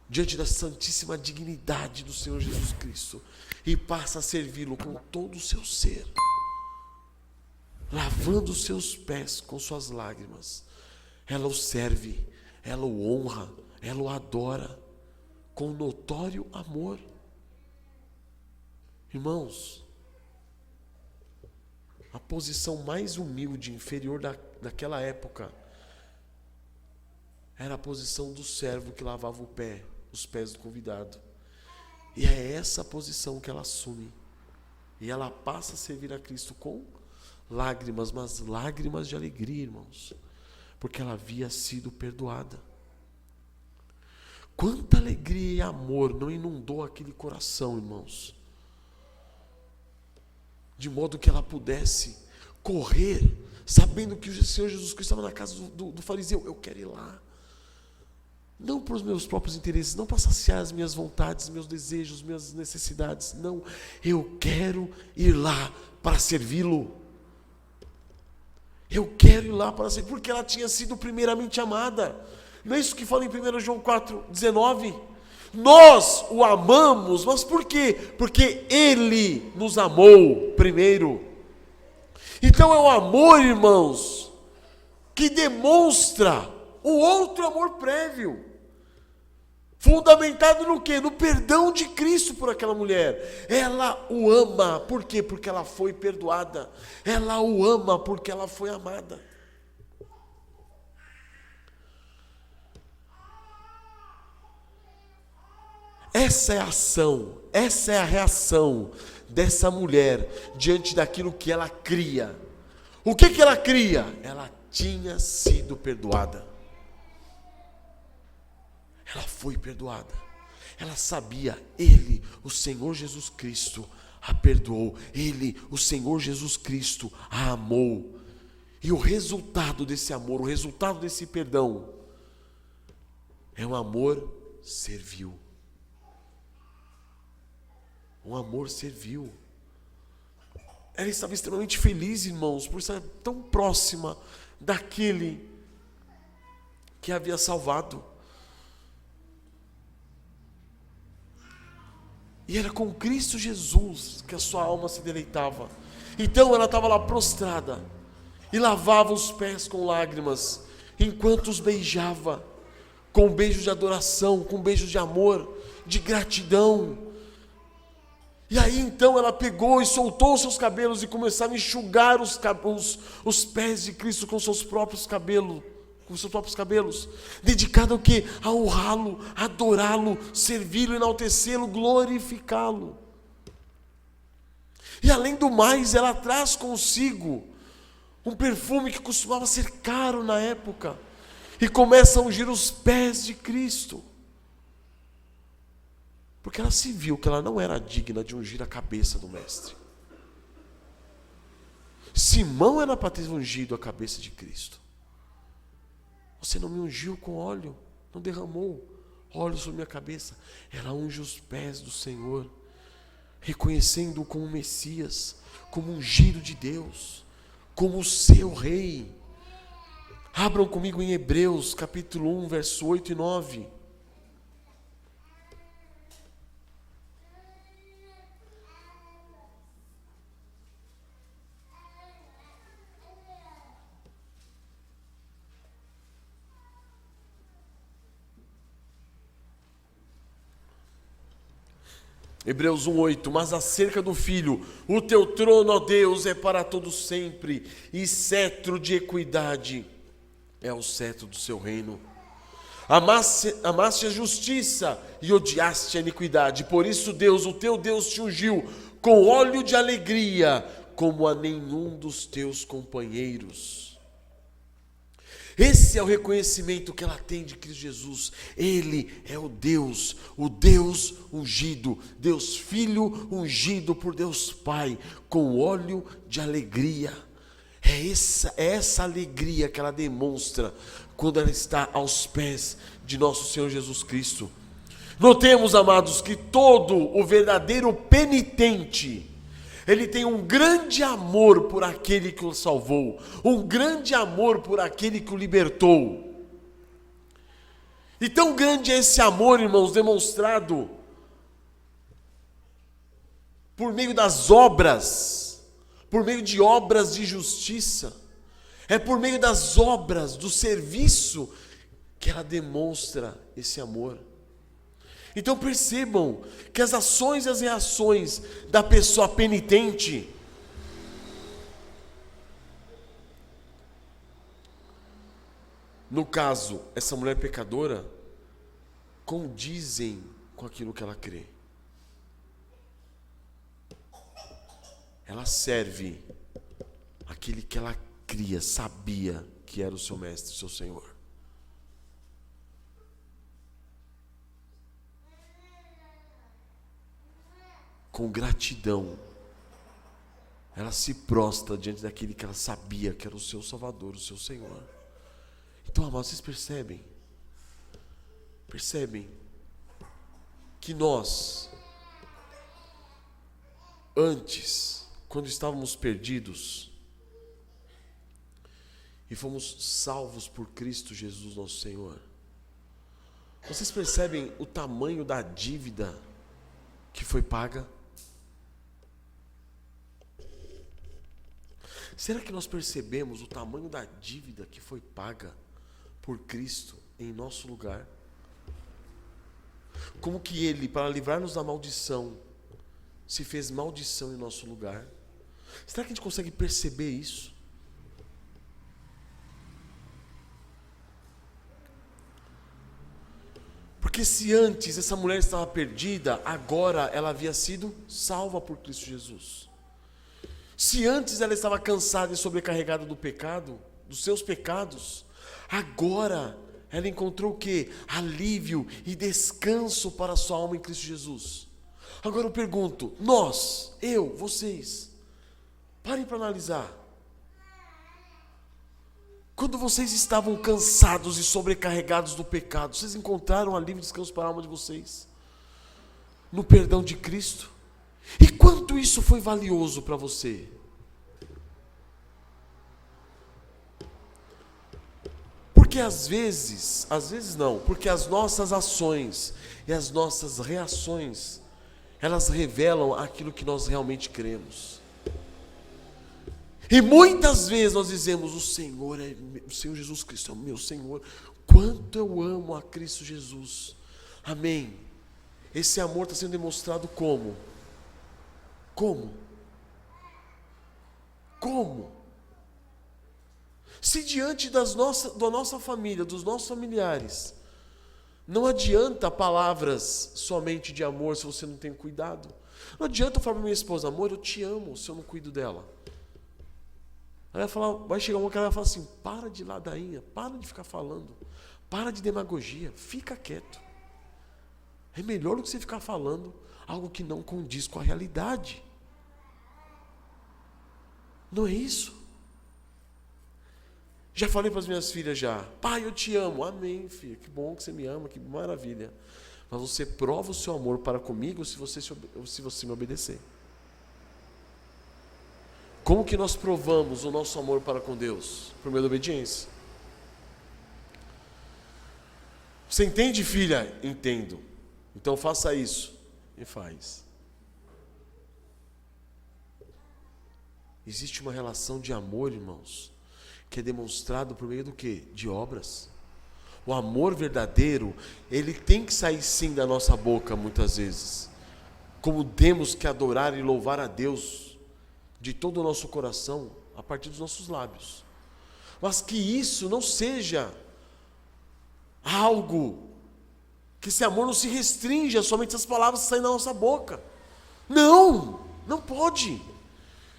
diante da santíssima dignidade do Senhor Jesus Cristo, e passa a servi-lo com todo o seu ser, lavando os seus pés com suas lágrimas. Ela o serve, ela o honra, ela o adora com notório amor. Irmãos, a posição mais humilde, inferior daquela época, era a posição do servo que lavava os pés do convidado. E é essa posição que ela assume. E ela passa a servir a Cristo com lágrimas, mas lágrimas de alegria, irmãos, porque ela havia sido perdoada. Quanta alegria e amor não inundou aquele coração, irmãos, de modo que ela pudesse correr, sabendo que o Senhor Jesus Cristo estava na casa do fariseu. Eu quero ir lá, não para os meus próprios interesses, não para saciar as minhas vontades, meus desejos, minhas necessidades, não, eu quero ir lá para servi-lo. Eu quero ir lá para servir, porque ela tinha sido primeiramente amada. Não é isso que fala em 1 João 4,19? Nós o amamos, mas por quê? Porque Ele nos amou primeiro. Então é o amor, irmãos, que demonstra o outro amor prévio, fundamentado no quê? No perdão de Cristo por aquela mulher. Ela o ama, por quê? Porque ela foi perdoada. Ela o ama porque ela foi amada. Essa é a ação, essa é a reação dessa mulher diante daquilo que ela cria. O que ela cria? Ela tinha sido perdoada. Ela foi perdoada. Ela sabia, Ele, o Senhor Jesus Cristo, a perdoou. Ele, o Senhor Jesus Cristo, a amou. E o resultado desse amor, o resultado desse perdão, é um amor servil. Um amor servil. Ela estava extremamente feliz, irmãos, por estar tão próxima daquele que a havia salvado. E era com Cristo Jesus que a sua alma se deleitava. Então ela estava lá prostrada e lavava os pés com lágrimas, enquanto os beijava, com beijos de adoração, com beijos de amor, de gratidão. E aí então ela pegou e soltou os seus cabelos e começava a enxugar os pés de Cristo com seus próprios cabelos. Dedicado ao quê? A honrá-lo, adorá-lo, servi-lo, enaltecê-lo, glorificá-lo. E além do mais, ela traz consigo um perfume que costumava ser caro na época, e começa a ungir os pés de Cristo, porque ela se viu que ela não era digna de ungir a cabeça do Mestre. Simão era para ter ungido a cabeça de Cristo. Você não me ungiu com óleo, não derramou óleo sobre minha cabeça. Ela unge os pés do Senhor, reconhecendo-o como Messias, como ungido de Deus, como o seu rei. Abram comigo em Hebreus capítulo 1, verso 8 e 9. Hebreus 1:8, mas acerca do Filho, o teu trono, ó Deus, é para todo sempre, e cetro de equidade é o cetro do seu reino. Amaste a justiça e odiaste a iniquidade, por isso Deus, o teu Deus, te ungiu com óleo de alegria, como a nenhum dos teus companheiros. Esse é o reconhecimento que ela tem de Cristo Jesus. Ele é o Deus ungido, Deus Filho ungido por Deus Pai, com óleo de alegria. É essa alegria que ela demonstra quando ela está aos pés de nosso Senhor Jesus Cristo. Notemos, amados, que todo o verdadeiro penitente, ele tem um grande amor por aquele que o salvou, um grande amor por aquele que o libertou. E tão grande é esse amor, irmãos, demonstrado por meio das obras, por meio de obras de justiça. É por meio das obras, do serviço, que ela demonstra esse amor. Então percebam que as ações e as reações da pessoa penitente no caso, essa mulher pecadora, condizem com aquilo que ela crê. Ela serve aquele que ela cria, sabia que era o seu mestre, o seu Senhor. Com gratidão, ela se prostra diante daquele que ela sabia que era o seu Salvador, o seu Senhor. Então, amados, vocês percebem que nós, antes, quando estávamos perdidos e fomos salvos por Cristo Jesus, nosso Senhor, vocês percebem o tamanho da dívida que foi paga? Será que nós percebemos o tamanho da dívida que foi paga por Cristo em nosso lugar? Como que Ele, para livrar-nos da maldição, se fez maldição em nosso lugar? Será que a gente consegue perceber isso? Porque se antes essa mulher estava perdida, agora ela havia sido salva por Cristo Jesus. Se antes ela estava cansada e sobrecarregada do pecado, dos seus pecados, agora ela encontrou o quê? Alívio e descanso para a sua alma em Cristo Jesus. Agora eu pergunto, nós, eu, vocês, parem para analisar. Quando vocês estavam cansados e sobrecarregados do pecado, vocês encontraram alívio e descanso para a alma de vocês? No perdão de Cristo? E quanto isso foi valioso para você? Porque Porque às vezes não, porque as nossas ações e as nossas reações, elas revelam aquilo que nós realmente cremos. E muitas vezes nós dizemos, o Senhor Jesus Cristo é o meu Senhor, quanto eu amo a Cristo Jesus. Amém. Esse amor está sendo demonstrado como? Como? Se diante da nossa família, dos nossos familiares, não adianta palavras somente de amor se você não tem cuidado. Não adianta eu falar para minha esposa, amor, eu te amo, se eu não cuido dela. Aí vai chegar uma que ela vai falar assim, para de ladainha, para de ficar falando, para de demagogia, fica quieto. É melhor do que você ficar falando algo que não condiz com a realidade. Não é isso? Já falei para as minhas filhas já, pai, eu te amo. Amém, filha, que bom que você me ama, que maravilha. Mas você prova o seu amor para comigo se você me obedecer. Como que nós provamos o nosso amor para com Deus? Por meio da obediência. Você entende, filha? Entendo. Então faça isso. E faz. Existe uma relação de amor, irmãos, que é demonstrado por meio do quê? De obras. O amor verdadeiro, ele tem que sair sim da nossa boca muitas vezes. Como temos que adorar e louvar a Deus de todo o nosso coração, a partir dos nossos lábios. Mas que isso não seja algo, que esse amor não se restrinja somente às palavras que saem da nossa boca. Não pode.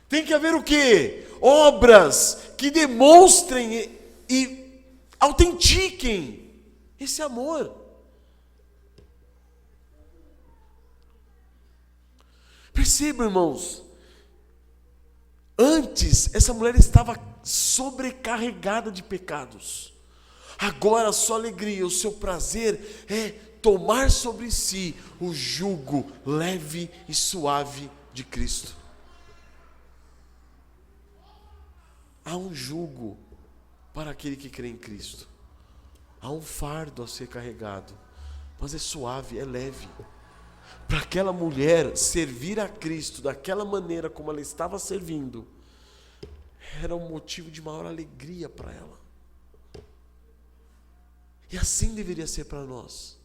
Tem que haver o quê? Obras que demonstrem e autentiquem esse amor. Perceba, irmãos, antes essa mulher estava sobrecarregada de pecados. Agora a sua alegria, o seu prazer é tomar sobre si o jugo leve e suave de Cristo. Há um jugo para aquele que crê em Cristo. Há um fardo a ser carregado, mas é suave, é leve. Para aquela mulher servir a Cristo daquela maneira como ela estava servindo, era um motivo de maior alegria para ela. E assim deveria ser para nós.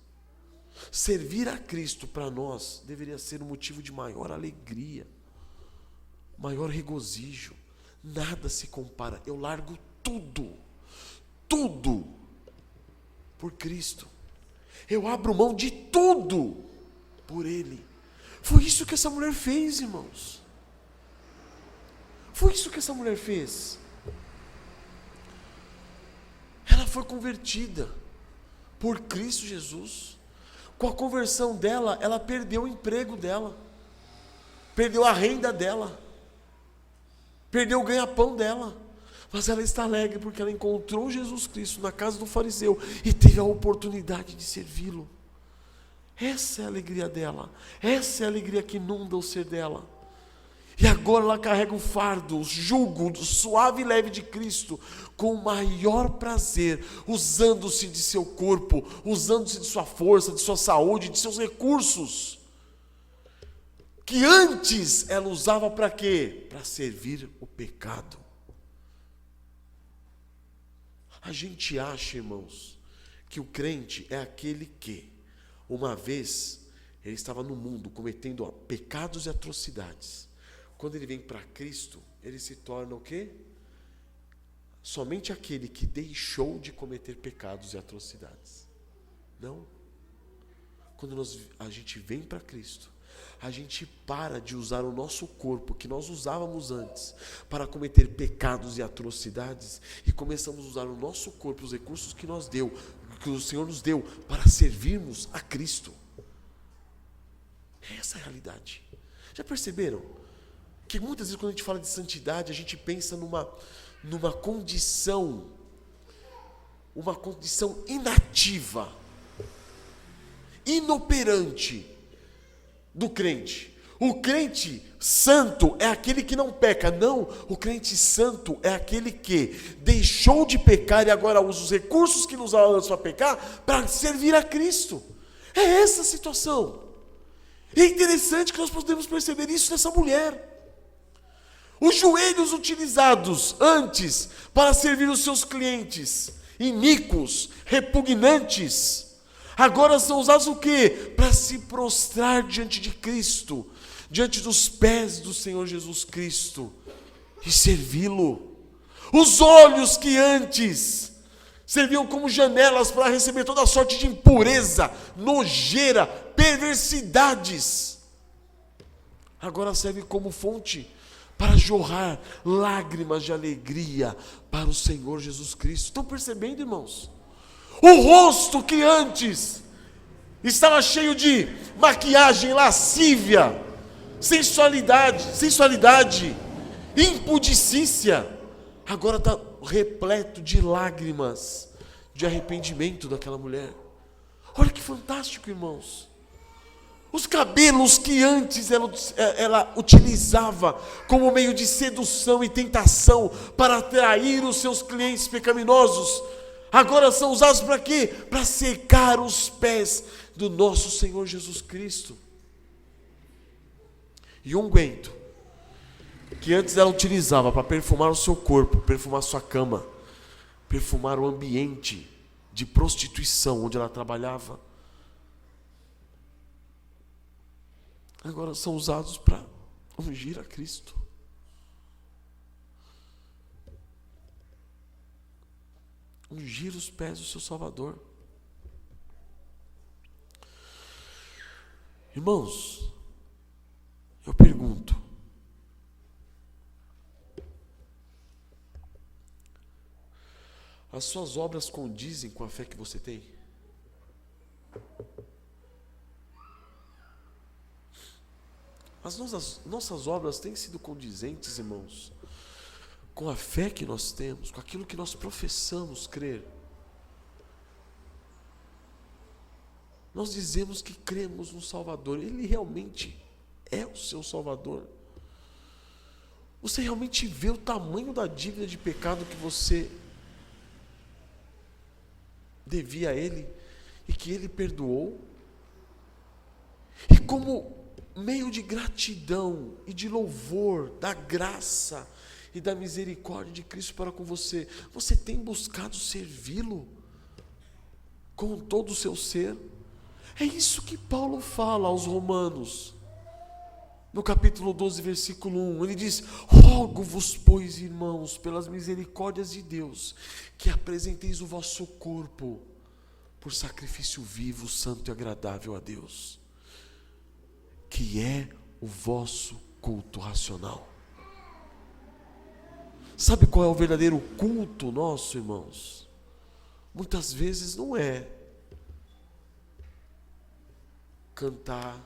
Servir a Cristo para nós deveria ser um motivo de maior alegria, maior regozijo. Nada se compara. Eu largo tudo por Cristo. Eu abro mão de tudo por Ele. Foi isso que essa mulher fez, irmãos. Foi isso que essa mulher fez. Ela foi convertida por Cristo Jesus. Com a conversão dela, ela perdeu o emprego dela, perdeu a renda dela, perdeu o ganha-pão dela, mas ela está alegre porque ela encontrou Jesus Cristo na casa do fariseu e teve a oportunidade de servi-lo. Essa é a alegria dela, essa é a alegria que inunda o ser dela. E agora ela carrega o fardo, o jugo suave e leve de Cristo, com o maior prazer, usando-se de seu corpo, usando-se de sua força, de sua saúde, de seus recursos, que antes ela usava para quê? Para servir o pecado. A gente acha, irmãos, que o crente é aquele que, uma vez, ele estava no mundo cometendo pecados e atrocidades. Quando ele vem para Cristo, ele se torna o quê? Somente aquele que deixou de cometer pecados e atrocidades. Não. Quando a gente vem para Cristo, a gente para de usar o nosso corpo, que nós usávamos antes, para cometer pecados e atrocidades, e começamos a usar o nosso corpo, os recursos que o Senhor nos deu, para servirmos a Cristo. Essa é a realidade. Já perceberam? Que muitas vezes quando a gente fala de santidade, a gente pensa numa condição inativa, inoperante do crente. O crente santo é aquele que não peca. Não, o crente santo é aquele que deixou de pecar e agora usa os recursos que nos dá para pecar para servir a Cristo. É essa a situação. E é interessante que nós podemos perceber isso nessa mulher. Os joelhos utilizados antes para servir os seus clientes, iníquos, repugnantes, agora são usados o quê? Para se prostrar diante de Cristo, diante dos pés do Senhor Jesus Cristo e servi-lo. Os olhos que antes serviam como janelas para receber toda sorte de impureza, nojeira, perversidades, agora servem como fonte para jorrar lágrimas de alegria para o Senhor Jesus Cristo. Estão percebendo, irmãos? O rosto que antes estava cheio de maquiagem lascívia, sensualidade, impudicícia, agora está repleto de lágrimas, de arrependimento daquela mulher. Olha que fantástico, irmãos. Os cabelos que antes ela utilizava como meio de sedução e tentação para atrair os seus clientes pecaminosos, agora são usados para quê? Para secar os pés do nosso Senhor Jesus Cristo. E o unguento que antes ela utilizava para perfumar o seu corpo, perfumar a sua cama, perfumar o ambiente de prostituição onde ela trabalhava, agora são usados para ungir a Cristo. Ungir os pés do seu Salvador. Irmãos, eu pergunto, as suas obras condizem com a fé que você tem? As nossas obras têm sido condizentes, irmãos, com a fé que nós temos, com aquilo que nós professamos crer? Nós dizemos que cremos no Salvador. Ele realmente é o seu Salvador? Você realmente vê o tamanho da dívida de pecado que você devia a Ele e que Ele perdoou? E como meio de gratidão e de louvor da graça e da misericórdia de Cristo para com você, você tem buscado servi-lo com todo o seu ser? É isso que Paulo fala aos Romanos, no capítulo 12, versículo 1, ele diz: rogo-vos, pois, irmãos, pelas misericórdias de Deus, que apresenteis o vosso corpo por sacrifício vivo, santo e agradável a Deus, que é o vosso culto racional. Sabe qual é o verdadeiro culto nosso, irmãos? Muitas vezes não é cantar,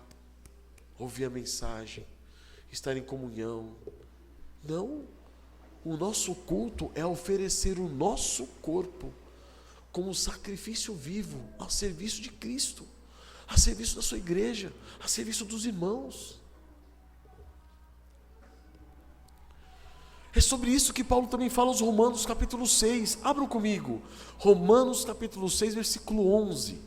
ouvir a mensagem, estar em comunhão. Não. O nosso culto é oferecer o nosso corpo como sacrifício vivo ao serviço de Cristo, a serviço da sua igreja, a serviço dos irmãos. É sobre isso que Paulo também fala aos Romanos capítulo 6. Abram comigo. Romanos capítulo 6, versículo 11.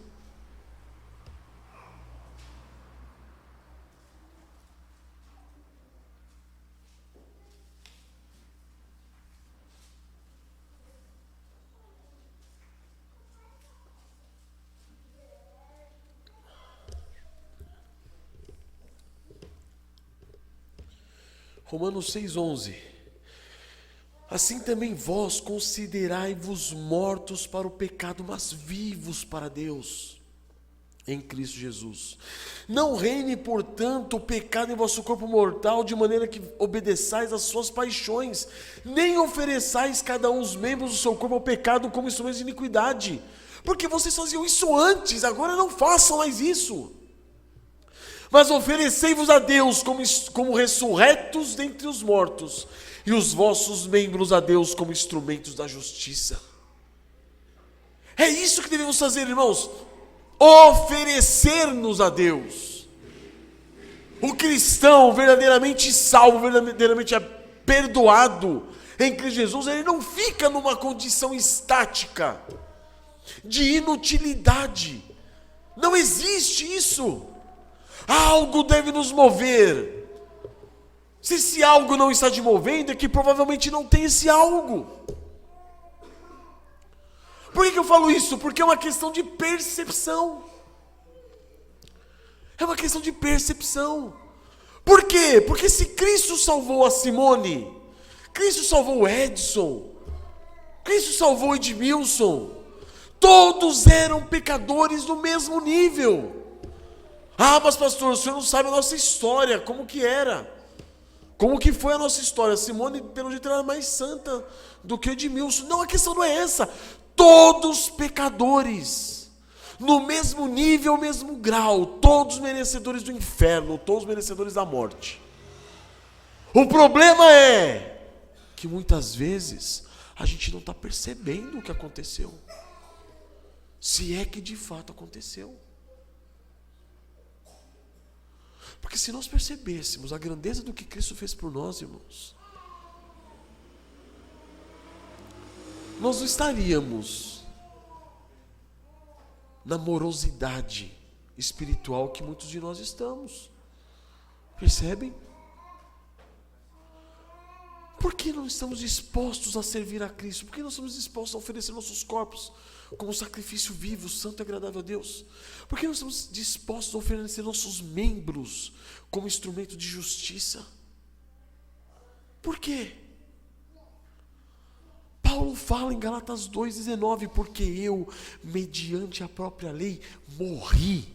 Romanos 6,11. Assim também vós considerai-vos mortos para o pecado, mas vivos para Deus, em Cristo Jesus. Não reine, portanto, o pecado em vosso corpo mortal, de maneira que obedeçais às suas paixões, nem ofereçais cada um os membros do seu corpo ao pecado como instrumentos de iniquidade, porque vocês faziam isso antes, agora não façam mais isso. Mas oferecei-vos a Deus como ressurretos dentre os mortos, e os vossos membros a Deus como instrumentos da justiça. É isso que devemos fazer, irmãos. Oferecer-nos a Deus. O cristão verdadeiramente salvo, verdadeiramente perdoado em Cristo Jesus, ele não fica numa condição estática de inutilidade. Não existe isso. Algo deve nos mover. Se esse algo não está te movendo, é que provavelmente não tem esse algo. Por que eu falo isso? Porque é uma questão de percepção. É uma questão de percepção. Por quê? Porque se Cristo salvou a Simone, Cristo salvou o Edson, Cristo salvou o Edmilson, todos eram pecadores do mesmo nível. Ah, mas pastor, o senhor não sabe a nossa história, como que era? Como que foi a nossa história? Simone, pelo jeito, era mais santa do que o Edmilson. Não, a questão não é essa. Todos pecadores, no mesmo nível, mesmo grau, todos merecedores do inferno, todos merecedores da morte. O problema é que muitas vezes a gente não está percebendo o que aconteceu. Se é que de fato aconteceu. Porque se nós percebêssemos a grandeza do que Cristo fez por nós, irmãos, nós não estaríamos na morosidade espiritual que muitos de nós estamos. Percebem? Por que não estamos dispostos a servir a Cristo? Por que não estamos dispostos a oferecer nossos corpos como sacrifício vivo, santo e agradável a Deus? Por que não estamos dispostos a oferecer nossos membros como instrumento de justiça? Por quê? Paulo fala em Gálatas 2,19, porque eu, mediante a própria lei, morri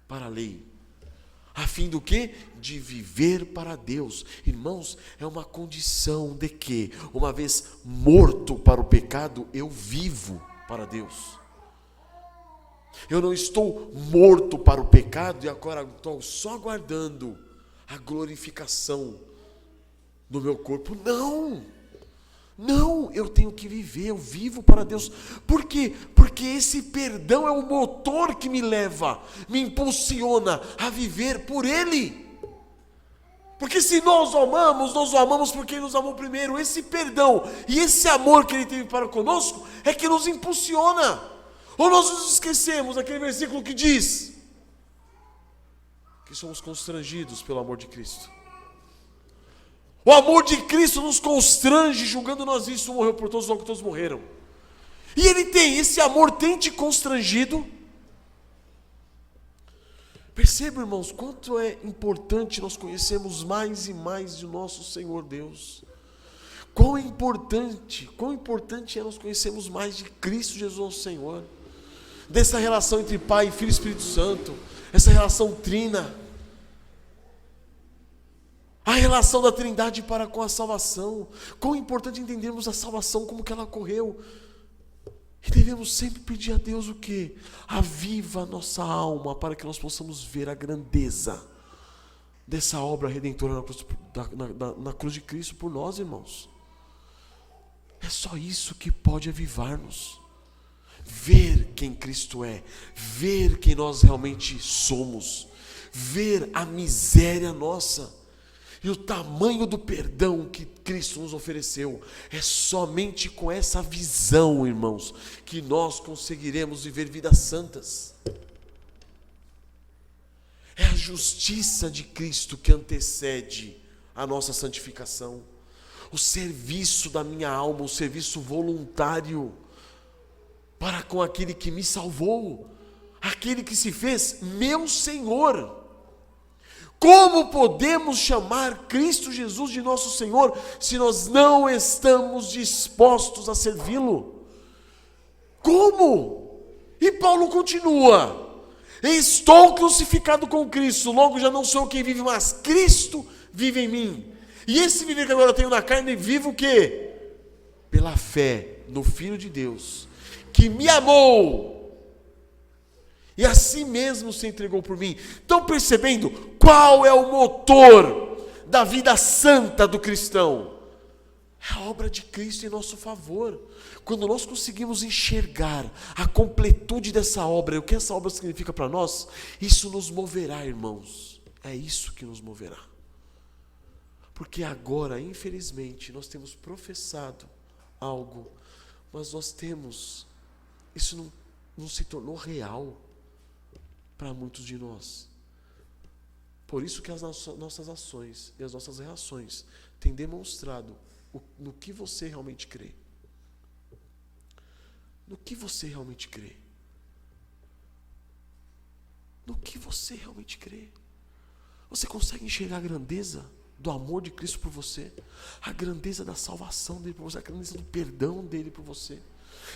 para a lei. A fim do quê? De viver para Deus. Irmãos, é uma condição de que, uma vez morto para o pecado, eu vivo para Deus. Eu não estou morto para o pecado e agora estou só aguardando a glorificação do meu corpo. Não, eu tenho que viver, eu vivo para Deus. Por quê? Porque esse perdão é o motor que me leva, me impulsiona a viver por Ele. Porque se nós o amamos porque Ele nos amou primeiro. Esse perdão e esse amor que Ele teve para conosco é que nos impulsiona. Ou nós nos esquecemos daquele versículo que diz que somos constrangidos pelo amor de Cristo. O amor de Cristo nos constrange, julgando nós isso, morreu por todos, logo que todos morreram. E Ele tem, esse amor tem te constrangido. Perceba, irmãos, quanto é importante nós conhecermos mais e mais de nosso Senhor Deus. Quão importante é nós conhecermos mais de Cristo Jesus, nosso Senhor. Dessa relação entre Pai, Filho e Espírito Santo, essa relação trina. A relação da Trindade para com a salvação. Quão importante entendermos a salvação, como que ela ocorreu. E devemos sempre pedir a Deus o quê? Aviva a nossa alma, para que nós possamos ver a grandeza dessa obra redentora na cruz de Cristo por nós, irmãos. É só isso que pode avivar-nos. Ver quem Cristo é, ver quem nós realmente somos, ver a miséria nossa. E o tamanho do perdão que Cristo nos ofereceu. É somente com essa visão, irmãos, que nós conseguiremos viver vidas santas. É a justiça de Cristo que antecede a nossa santificação. O serviço da minha alma, o serviço voluntário para com aquele que me salvou, aquele que se fez meu Senhor. Como podemos chamar Cristo Jesus de nosso Senhor se nós não estamos dispostos a servi-lo? Como? E Paulo continua: estou crucificado com Cristo, logo já não sou quem vive, mas Cristo vive em mim. E esse viver que agora eu tenho na carne, vivo o quê? Pela fé no Filho de Deus, que me amou e a si mesmo se entregou por mim. Estão percebendo qual é o motor da vida santa do cristão? É a obra de Cristo em nosso favor. Quando nós conseguimos enxergar a completude dessa obra, e o que essa obra significa para nós, isso nos moverá, irmãos. É isso que nos moverá. Porque agora, infelizmente, nós temos professado algo, mas isso não se tornou real para muitos de nós. Por isso que as nossas ações e as nossas reações têm demonstrado no que você realmente crê. No que você realmente crê. No que você realmente crê. Você consegue enxergar a grandeza do amor de Cristo por você? A grandeza da salvação dele por você? A grandeza do perdão dele por você?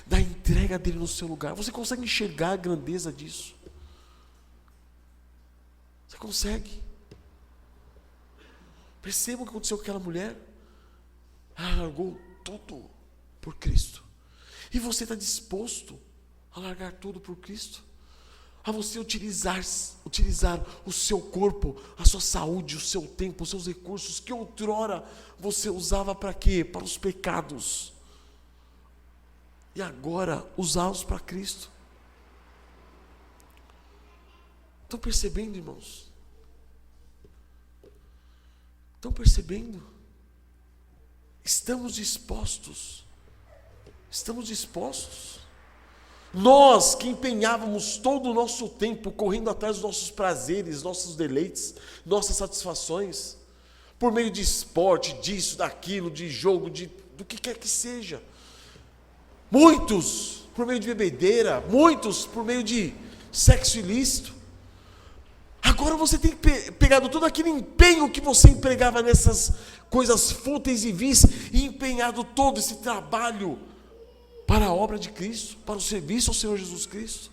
Da entrega dele no seu lugar? Você consegue enxergar a grandeza disso? Você consegue? Perceba o que aconteceu com aquela mulher. Ela largou tudo por Cristo. E você está disposto a largar tudo por Cristo? A você utilizar o seu corpo, a sua saúde, o seu tempo, os seus recursos, que outrora você usava para quê? Para os pecados. E agora usá-los para Cristo. Estão percebendo, irmãos? Estão percebendo? Estamos dispostos. Estamos dispostos. Nós que empenhávamos todo o nosso tempo correndo atrás dos nossos prazeres, nossos deleites, nossas satisfações, por meio de esporte, disso, daquilo, de jogo, do que quer que seja. Muitos por meio de bebedeira, muitos por meio de sexo ilícito. Agora você tem pegado todo aquele empenho que você empregava nessas coisas fúteis e vis e empenhado todo esse trabalho para a obra de Cristo, para o serviço ao Senhor Jesus Cristo.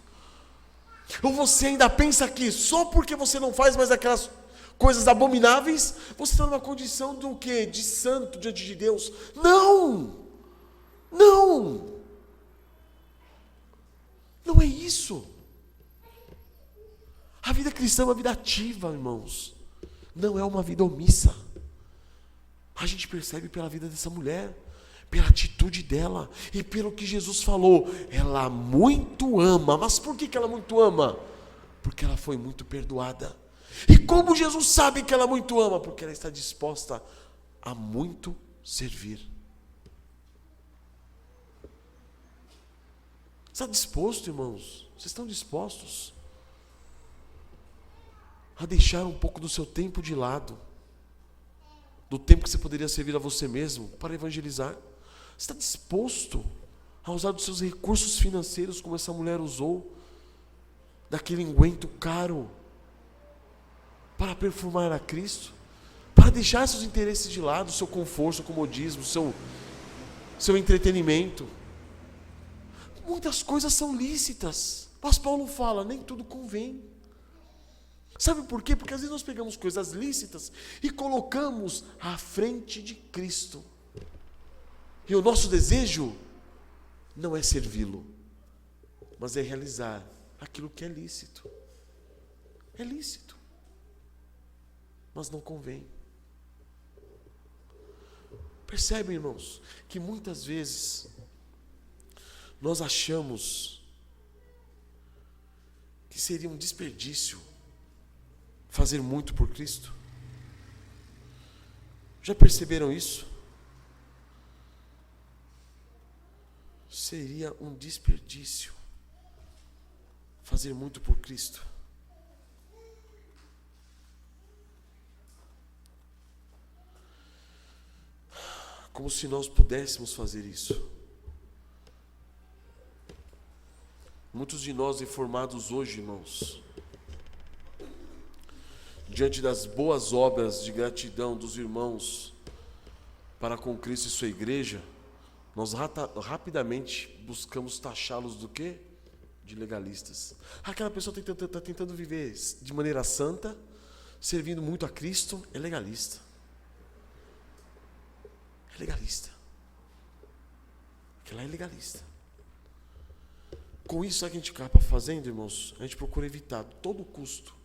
Ou você ainda pensa que só porque você não faz mais aquelas coisas abomináveis, você está numa condição do quê? De santo diante de Deus? Não! Não! Não é isso. A vida cristã é uma vida ativa, irmãos. Não é uma vida omissa. A gente percebe pela vida dessa mulher, pela atitude dela e pelo que Jesus falou. Ela muito ama. Mas por que ela muito ama? Porque ela foi muito perdoada. E como Jesus sabe que ela muito ama? Porque ela está disposta a muito servir. Está disposto, irmãos? Vocês estão dispostos a deixar um pouco do seu tempo de lado, do tempo que você poderia servir a você mesmo, para evangelizar? Você está disposto a usar dos seus recursos financeiros, como essa mulher usou, daquele unguento caro, para perfumar a Cristo? Para deixar seus interesses de lado, seu conforto, seu comodismo, seu entretenimento? Muitas coisas são lícitas, mas Paulo fala, nem tudo convém. Sabe por quê? Porque às vezes nós pegamos coisas lícitas e colocamos à frente de Cristo. E o nosso desejo não é servi-lo, mas é realizar aquilo que é lícito. É lícito, mas não convém. Percebem, irmãos, que muitas vezes nós achamos que seria um desperdício fazer muito por Cristo. Já perceberam isso? Seria um desperdício fazer muito por Cristo. Como se nós pudéssemos fazer isso. Muitos de nós reformados hoje, irmãos, diante das boas obras de gratidão dos irmãos para com Cristo e sua igreja, nós rapidamente buscamos taxá-los do quê? De legalistas. Aquela pessoa está tentando viver de maneira santa, servindo muito a Cristo, é legalista. É legalista. Aquela é legalista. Com isso, sabe o que a gente acaba fazendo, irmãos? A gente procura evitar a todo custo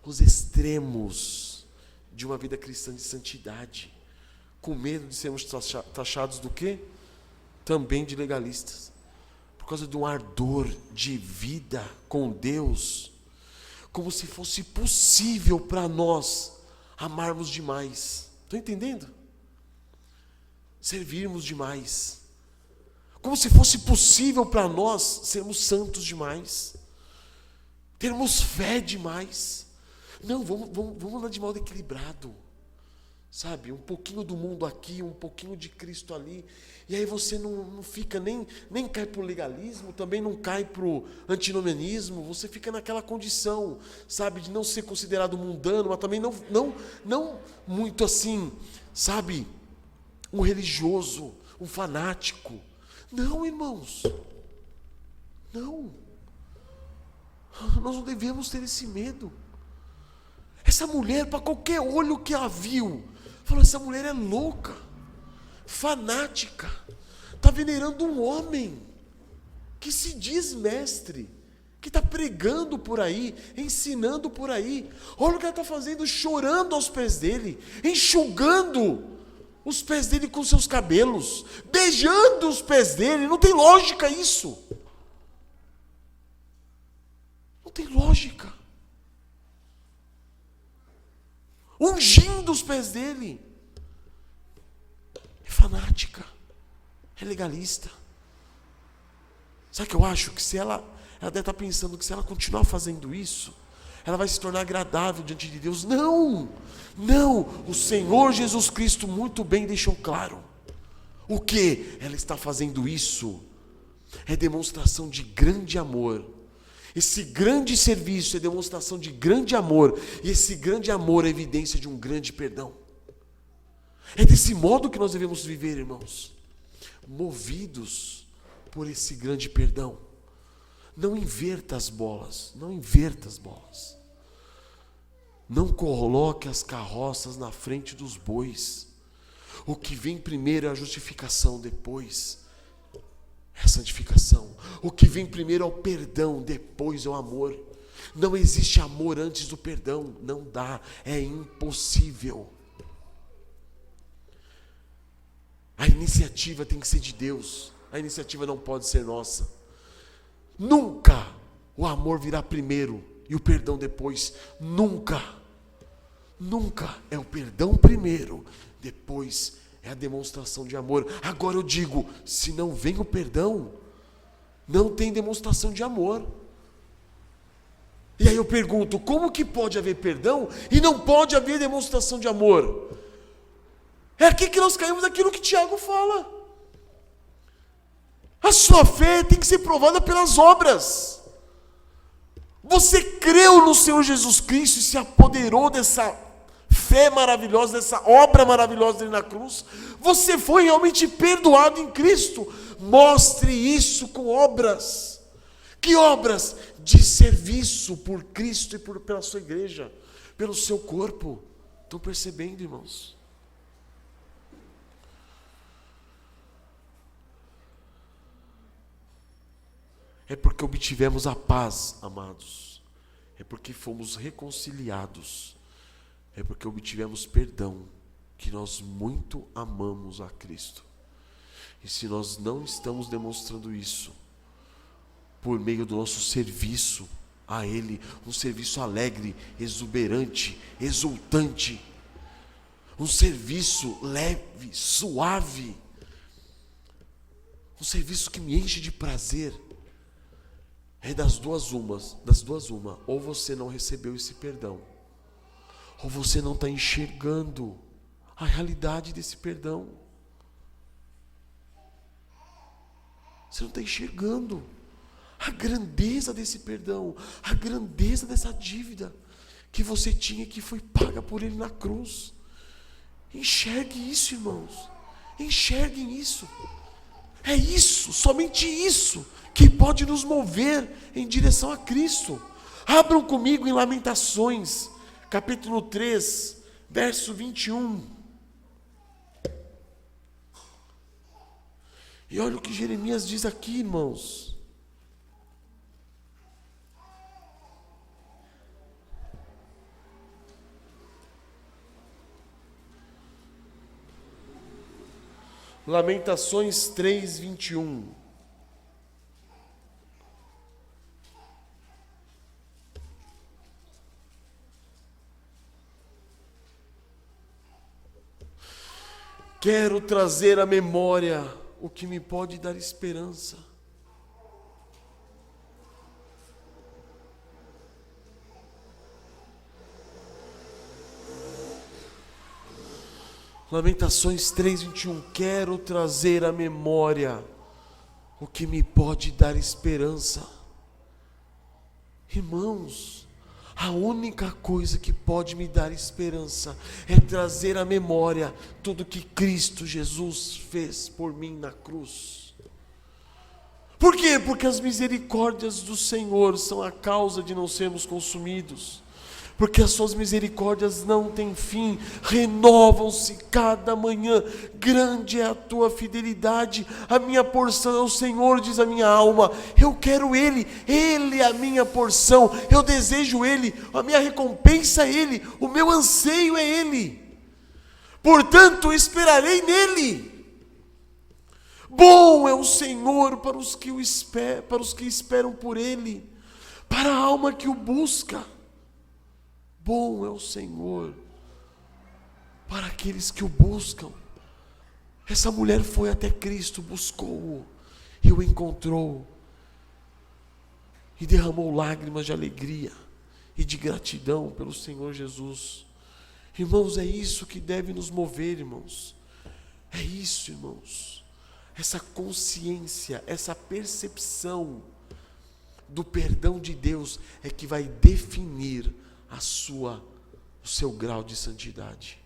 os extremos de uma vida cristã de santidade, com medo de sermos taxados do quê? Também de legalistas, por causa de um ardor de vida com Deus, como se fosse possível para nós amarmos demais. Estão entendendo? Servirmos demais. Como se fosse possível para nós sermos santos demais. Termos fé demais. Não, vamos andar de modo equilibrado. Sabe, um pouquinho do mundo aqui, um pouquinho de Cristo ali. E aí você não fica, nem cai para o legalismo, também não cai para o antinomianismo. Você fica naquela condição, sabe, de não ser considerado mundano, mas também não muito assim, sabe, um religioso, um fanático. Não, irmãos. Não. Nós não devemos ter esse medo. Essa mulher, para qualquer olho que a viu, falou, essa mulher é louca, fanática, está venerando um homem que se diz mestre, que está pregando por aí, ensinando por aí. Olha o que ela está fazendo, chorando aos pés dele, enxugando os pés dele com seus cabelos, beijando os pés dele. Não tem lógica isso. Não tem lógica. Ungindo os pés dele. É fanática. É legalista. Sabe o que eu acho? Que se ela deve estar pensando que se ela continuar fazendo isso, ela vai se tornar agradável diante de Deus. Não! Não! O Senhor Jesus Cristo muito bem deixou claro. O que? Ela está fazendo isso é demonstração de grande amor. Esse grande serviço é demonstração de grande amor. E esse grande amor é evidência de um grande perdão. É desse modo que nós devemos viver, irmãos. Movidos por esse grande perdão. Não inverta as bolas. Não inverta as bolas. Não coloque as carroças na frente dos bois. O que vem primeiro é a justificação, depois é a santificação. O que vem primeiro é o perdão, depois é o amor. Não existe amor antes do perdão. Não dá, é impossível. A iniciativa tem que ser de Deus. A iniciativa não pode ser nossa. Nunca o amor virá primeiro e o perdão depois. Nunca. Nunca é o perdão primeiro, depois é a demonstração de amor. Agora eu digo, se não vem o perdão, não tem demonstração de amor. E aí eu pergunto, como que pode haver perdão e não pode haver demonstração de amor? É aqui que nós caímos naquilo que Tiago fala. A sua fé tem que ser provada pelas obras. Você creu no Senhor Jesus Cristo e se apoderou dessa fé maravilhosa, dessa obra maravilhosa dele na cruz. Você foi realmente perdoado em Cristo. Mostre isso com obras. Que obras? De serviço por Cristo e pela sua igreja, pelo seu corpo. Estão percebendo, irmãos? É porque obtivemos a paz, amados. É porque fomos reconciliados. É porque obtivemos perdão, que nós muito amamos a Cristo. E se nós não estamos demonstrando isso, por meio do nosso serviço a Ele, um serviço alegre, exuberante, exultante, um serviço leve, suave, um serviço que me enche de prazer, é das duas uma, ou você não recebeu esse perdão, ou você não está enxergando a realidade desse perdão. Você não está enxergando a grandeza desse perdão, a grandeza dessa dívida que você tinha, que foi paga por Ele na cruz. Enxergue isso, irmãos. Enxerguem isso. É isso, somente isso, que pode nos mover em direção a Cristo. Abram comigo em Lamentações, capítulo 3, verso 21. E olha o que Jeremias diz aqui, irmãos. Lamentações 3, 21. Quero trazer à memória o que me pode dar esperança. Lamentações 3:21. Quero trazer à memória o que me pode dar esperança. Irmãos, a única coisa que pode me dar esperança é trazer à memória tudo que Cristo Jesus fez por mim na cruz. Por quê? Porque as misericórdias do Senhor são a causa de não sermos consumidos. Porque as suas misericórdias não têm fim, renovam-se cada manhã. Grande é a tua fidelidade. A minha porção é o Senhor, diz a minha alma. Eu quero Ele, Ele é a minha porção. Eu desejo Ele, a minha recompensa é Ele, o meu anseio é Ele. Portanto, esperarei nele. Bom é o Senhor para os que esperam por Ele, para a alma que o busca. Bom é o Senhor para aqueles que o buscam. Essa mulher foi até Cristo, buscou-o e o encontrou. E derramou lágrimas de alegria e de gratidão pelo Senhor Jesus. Irmãos, é isso que deve nos mover, irmãos. É isso, irmãos. Essa consciência, essa percepção do perdão de Deus é que vai definir o seu grau de santidade.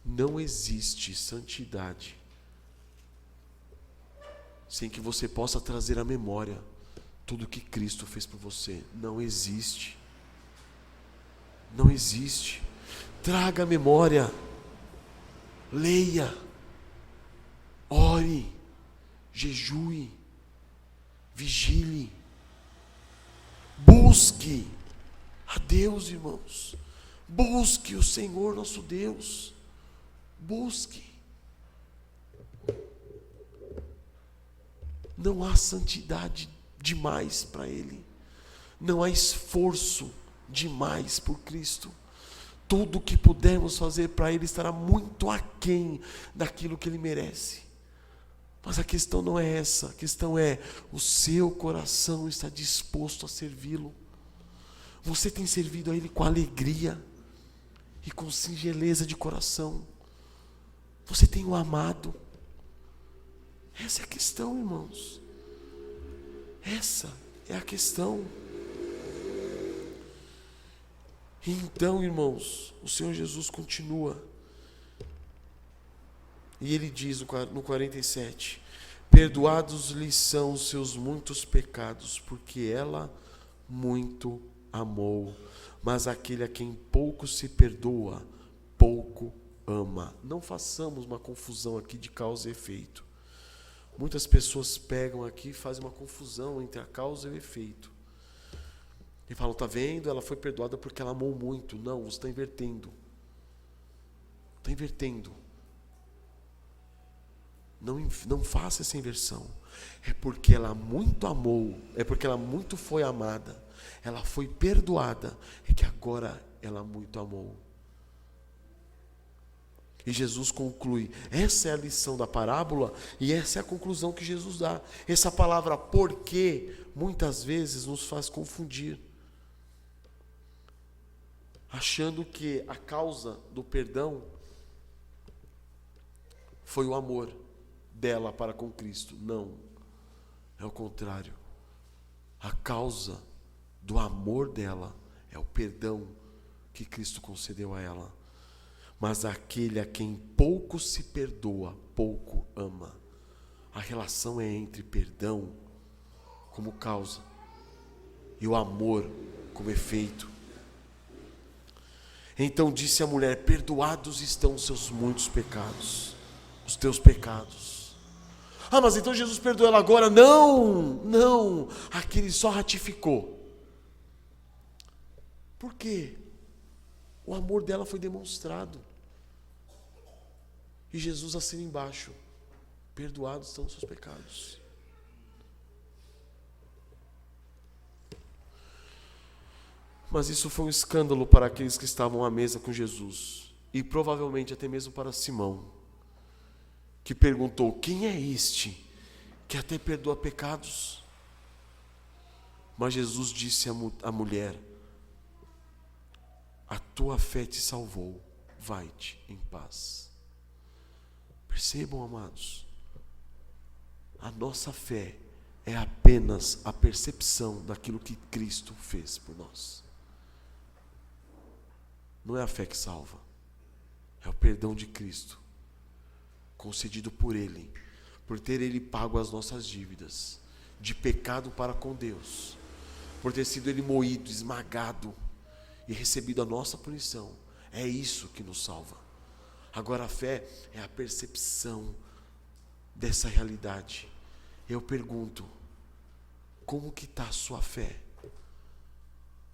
Não existe santidade sem que você possa trazer à memória tudo que Cristo fez por você. Não existe. Não existe. Traga à memória. Leia. Ore. Jejue. Vigile, busque a Deus, irmãos, busque o Senhor nosso Deus, busque. Não há santidade demais para Ele, não há esforço demais por Cristo. Tudo que pudermos fazer para Ele estará muito aquém daquilo que Ele merece. Mas a questão não é essa, a questão é: o seu coração está disposto a servi-lo? Você tem servido a Ele com alegria e com singeleza de coração? Você tem o amado? Essa é a questão, irmãos. Essa é a questão. E então, irmãos, o Senhor Jesus continua. E Ele diz no 47, perdoados lhes são os seus muitos pecados, porque ela muito amou. Mas aquele a quem pouco se perdoa, pouco ama. Não façamos uma confusão aqui de causa e efeito. Muitas pessoas pegam aqui e fazem uma confusão entre a causa e o efeito. E falam, está vendo? Ela foi perdoada porque ela amou muito. Não, você está invertendo. Está invertendo. Não faça essa inversão. É porque ela muito amou, é porque ela muito foi amada, ela foi perdoada, é que agora ela muito amou. E Jesus conclui, essa é a lição da parábola e essa é a conclusão que Jesus dá. Essa palavra porque muitas vezes nos faz confundir, achando que a causa do perdão foi o amor dela para com Cristo. Não, é o contrário. A causa do amor dela é o perdão que Cristo concedeu a ela. Mas aquele a quem pouco se perdoa, pouco ama. A relação é entre perdão como causa e o amor como efeito. Então disse a mulher, perdoados estão os seus muitos pecados, os teus pecados. Ah, mas então Jesus perdoou ela agora? Não. Aqui Ele só ratificou. Por quê? O amor dela foi demonstrado. E Jesus assina embaixo, perdoados estão os seus pecados. Mas isso foi um escândalo para aqueles que estavam à mesa com Jesus. E provavelmente até mesmo para Simão, que perguntou: quem é este que até perdoa pecados? Mas Jesus disse à mulher: a tua fé te salvou, vai-te em paz. Percebam, amados, a nossa fé é apenas a percepção daquilo que Cristo fez por nós. Não é a fé que salva, é o perdão de Cristo, concedido por Ele, por ter Ele pago as nossas dívidas, de pecado para com Deus, por ter sido Ele moído, esmagado e recebido a nossa punição. É isso que nos salva. Agora a fé é a percepção dessa realidade. Eu pergunto, como que está a sua fé?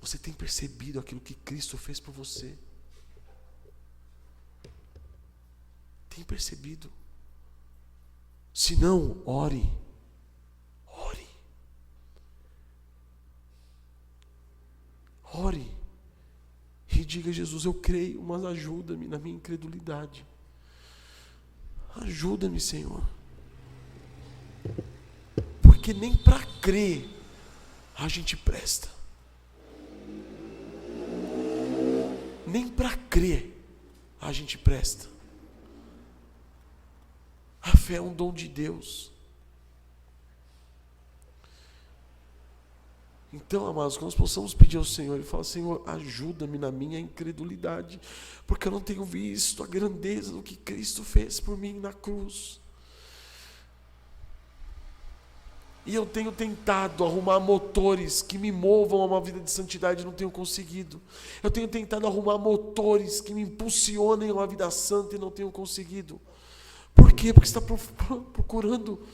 Você tem percebido aquilo que Cristo fez por você? Tem percebido? Se não, ore. Ore. Ore. E diga: Jesus, eu creio, mas ajuda-me na minha incredulidade. Ajuda-me, Senhor. Porque nem para crer a gente presta. Nem para crer a gente presta. A fé é um dom de Deus. Então, amados, que nós possamos pedir ao Senhor e falar: Senhor, ajuda-me na minha incredulidade, porque eu não tenho visto a grandeza do que Cristo fez por mim na cruz. E eu tenho tentado arrumar motores que me movam a uma vida de santidade e não tenho conseguido. Eu tenho tentado arrumar motores que me impulsionem a uma vida santa e não tenho conseguido. Por quê? Porque você está procurando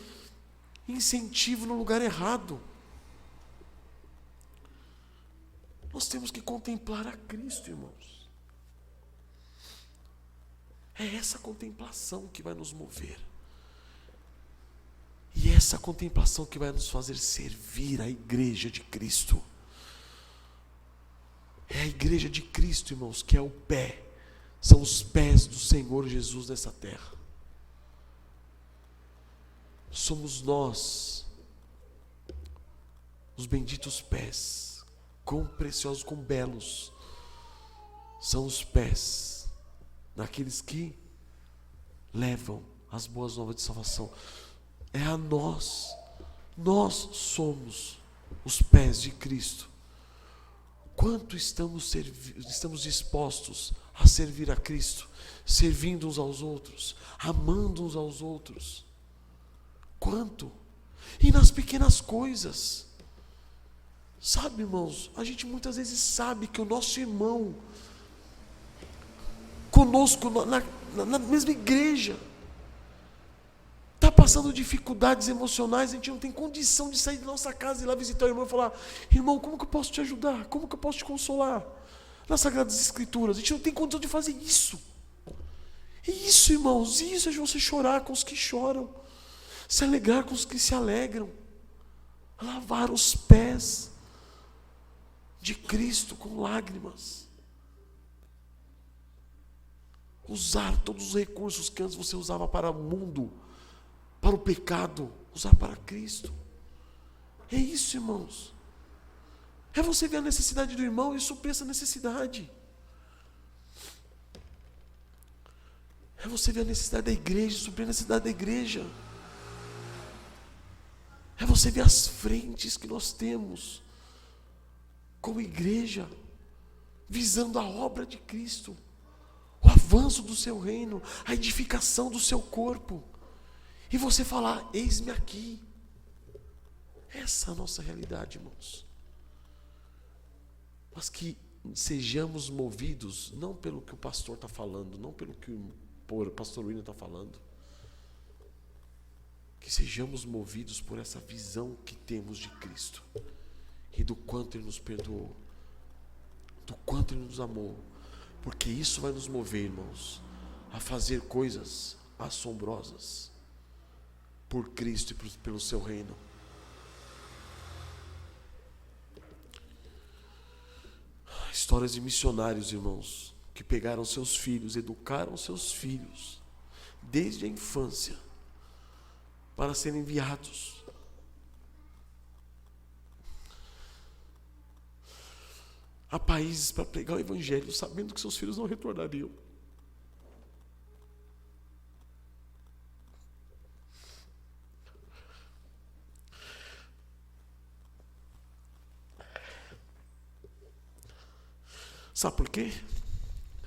incentivo no lugar errado. Nós temos que contemplar a Cristo, irmãos. É essa contemplação que vai nos mover. E é essa contemplação que vai nos fazer servir a igreja de Cristo. É a igreja de Cristo, irmãos, que é o pé. São os pés do Senhor Jesus nessa terra. Somos nós, os benditos pés, quão preciosos, quão belos são os pés daqueles que levam as boas novas de salvação. É a nós somos os pés de Cristo. Quanto estamos dispostos a servir a Cristo, servindo uns aos outros, amando uns aos outros? Quanto? E nas pequenas coisas. Sabe, irmãos, a gente muitas vezes sabe que o nosso irmão, conosco, na mesma igreja, está passando dificuldades emocionais, a gente não tem condição de sair da nossa casa e ir lá visitar o irmão e falar: irmão, como que eu posso te ajudar? Como que eu posso te consolar? Nas Sagradas Escrituras, a gente não tem condição de fazer isso. E isso, irmãos, isso é você chorar com os que choram, se alegrar com os que se alegram, lavar os pés de Cristo com lágrimas, usar todos os recursos que antes você usava para o mundo, para o pecado, usar para Cristo. É isso, irmãos. É você ver a necessidade do irmão e suprir essa necessidade. É você ver a necessidade da igreja e suprir a necessidade da igreja. É você ver as frentes que nós temos como igreja, visando a obra de Cristo, o avanço do seu reino, a edificação do seu corpo. E você falar: eis-me aqui. Essa é a nossa realidade, irmãos. Mas que sejamos movidos, não pelo que o pastor está falando, não pelo que o pastor William está falando. Que sejamos movidos por essa visão que temos de Cristo. E do quanto Ele nos perdoou. Do quanto Ele nos amou. Porque isso vai nos mover, irmãos, a fazer coisas assombrosas por Cristo e pelo seu reino. Histórias de missionários, irmãos, que pegaram seus filhos, educaram seus filhos, desde a infância, para serem enviados. A países para pregar o evangelho, sabendo que seus filhos não retornariam. Sabe por quê?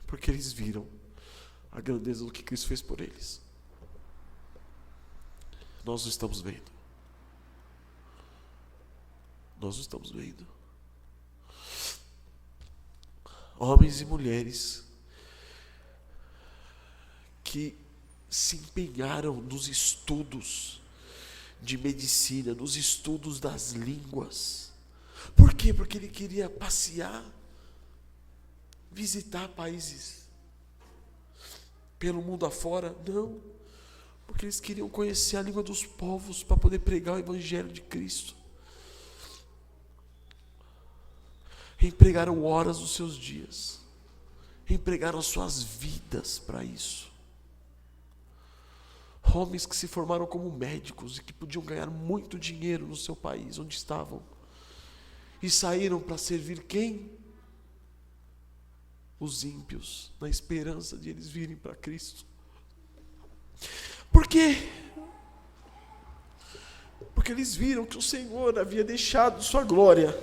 Porque eles viram a grandeza do que Cristo fez por eles. Nós não estamos vendo. Nós não estamos vendo. Homens e mulheres que se empenharam nos estudos de medicina, nos estudos das línguas. Por quê? Porque ele queria passear, visitar países pelo mundo afora? Não, porque eles queriam conhecer a língua dos povos para poder pregar o evangelho de Cristo. Empregaram horas dos seus dias, empregaram suas vidas para isso. Homens que se formaram como médicos e que podiam ganhar muito dinheiro no seu país, onde estavam, e saíram para servir quem? Os ímpios, na esperança de eles virem para Cristo. Por quê? Porque eles viram que o Senhor havia deixado sua glória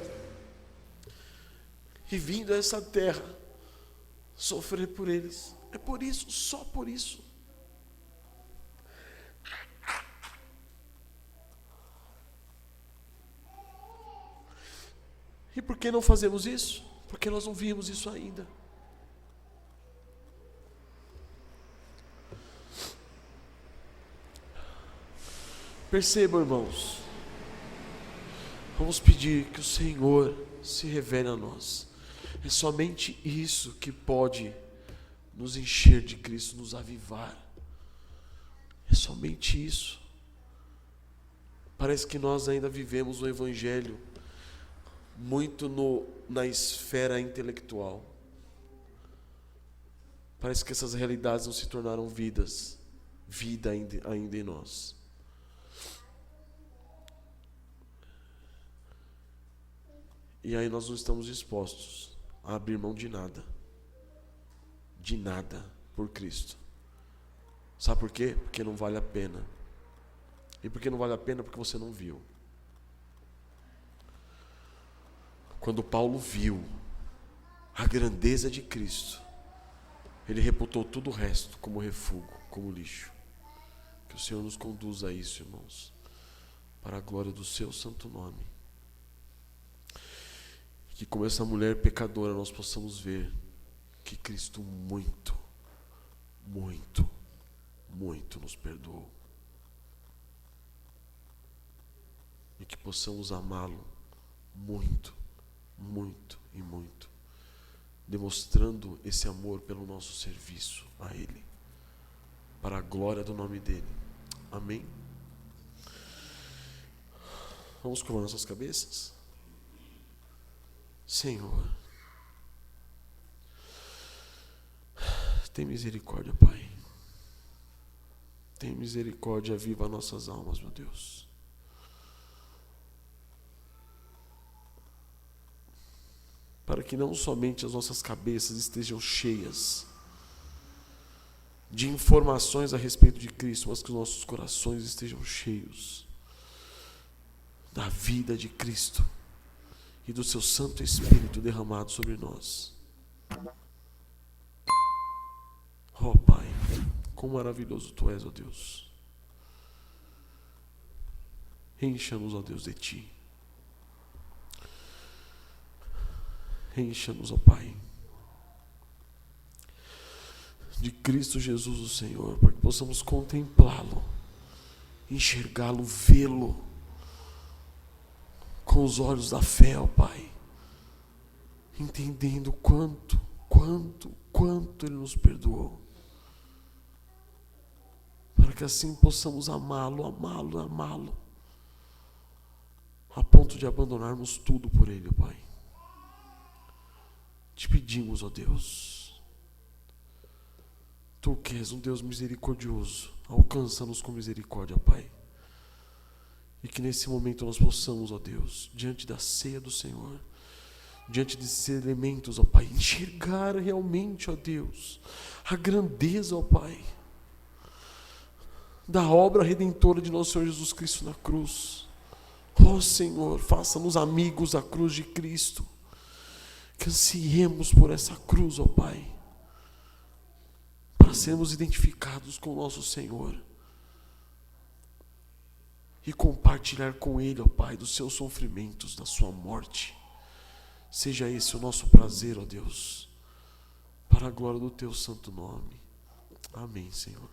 e vindo a essa terra sofrer por eles. É por isso, só por isso. E por que não fazemos isso? Porque nós não vimos isso ainda. Percebam, irmãos, vamos pedir que o Senhor se revele a nós. É somente isso que pode nos encher de Cristo, nos avivar. É somente isso. Parece que nós ainda vivemos o Evangelho muito na esfera intelectual. Parece que essas realidades não se tornaram vida ainda em nós. E aí nós não estamos dispostos a abrir mão de nada por Cristo. Sabe por quê? Porque não vale a pena. E por que não vale a pena? Porque você não viu. Quando Paulo viu a grandeza de Cristo, ele reputou tudo o resto como refúgio, como lixo. Que o Senhor nos conduza a isso, irmãos, para a glória do seu santo nome. Que como essa mulher pecadora nós possamos ver que Cristo muito nos perdoou. E que possamos amá-lo muito, demonstrando esse amor pelo nosso serviço a Ele, para a glória do nome dEle. Amém? Vamos curvar nossas cabeças? Senhor, tem misericórdia, Pai. Tem misericórdia, aviva nossas almas, meu Deus. Para que não somente as nossas cabeças estejam cheias de informações a respeito de Cristo, mas que os nossos corações estejam cheios da vida de Cristo e do seu Santo Espírito derramado sobre nós. Oh Pai, quão maravilhoso Tu és, ó Deus. Encha-nos, ó Deus, de Ti. Encha-nos, ó Pai, de Cristo Jesus, o Senhor, para que possamos contemplá-lo, enxergá-lo, vê-lo com os olhos da fé, ó Pai, entendendo quanto Ele nos perdoou, para que assim possamos amá-lo, a ponto de abandonarmos tudo por Ele, ó Pai. Te pedimos, ó Deus, Tu que és um Deus misericordioso, alcança-nos com misericórdia, Pai. E que nesse momento nós possamos, ó Deus, diante da ceia do Senhor, diante desses elementos, ó Pai, enxergar realmente, ó Deus, a grandeza, ó Pai, da obra redentora de nosso Senhor Jesus Cristo na cruz. Ó Senhor, faça-nos amigos da cruz de Cristo, que ansiemos por essa cruz, ó Pai, para sermos identificados com o nosso Senhor e compartilhar com Ele, ó Pai, dos seus sofrimentos, da sua morte. Seja esse o nosso prazer, ó Deus, para a glória do Teu santo nome. Amém, Senhor.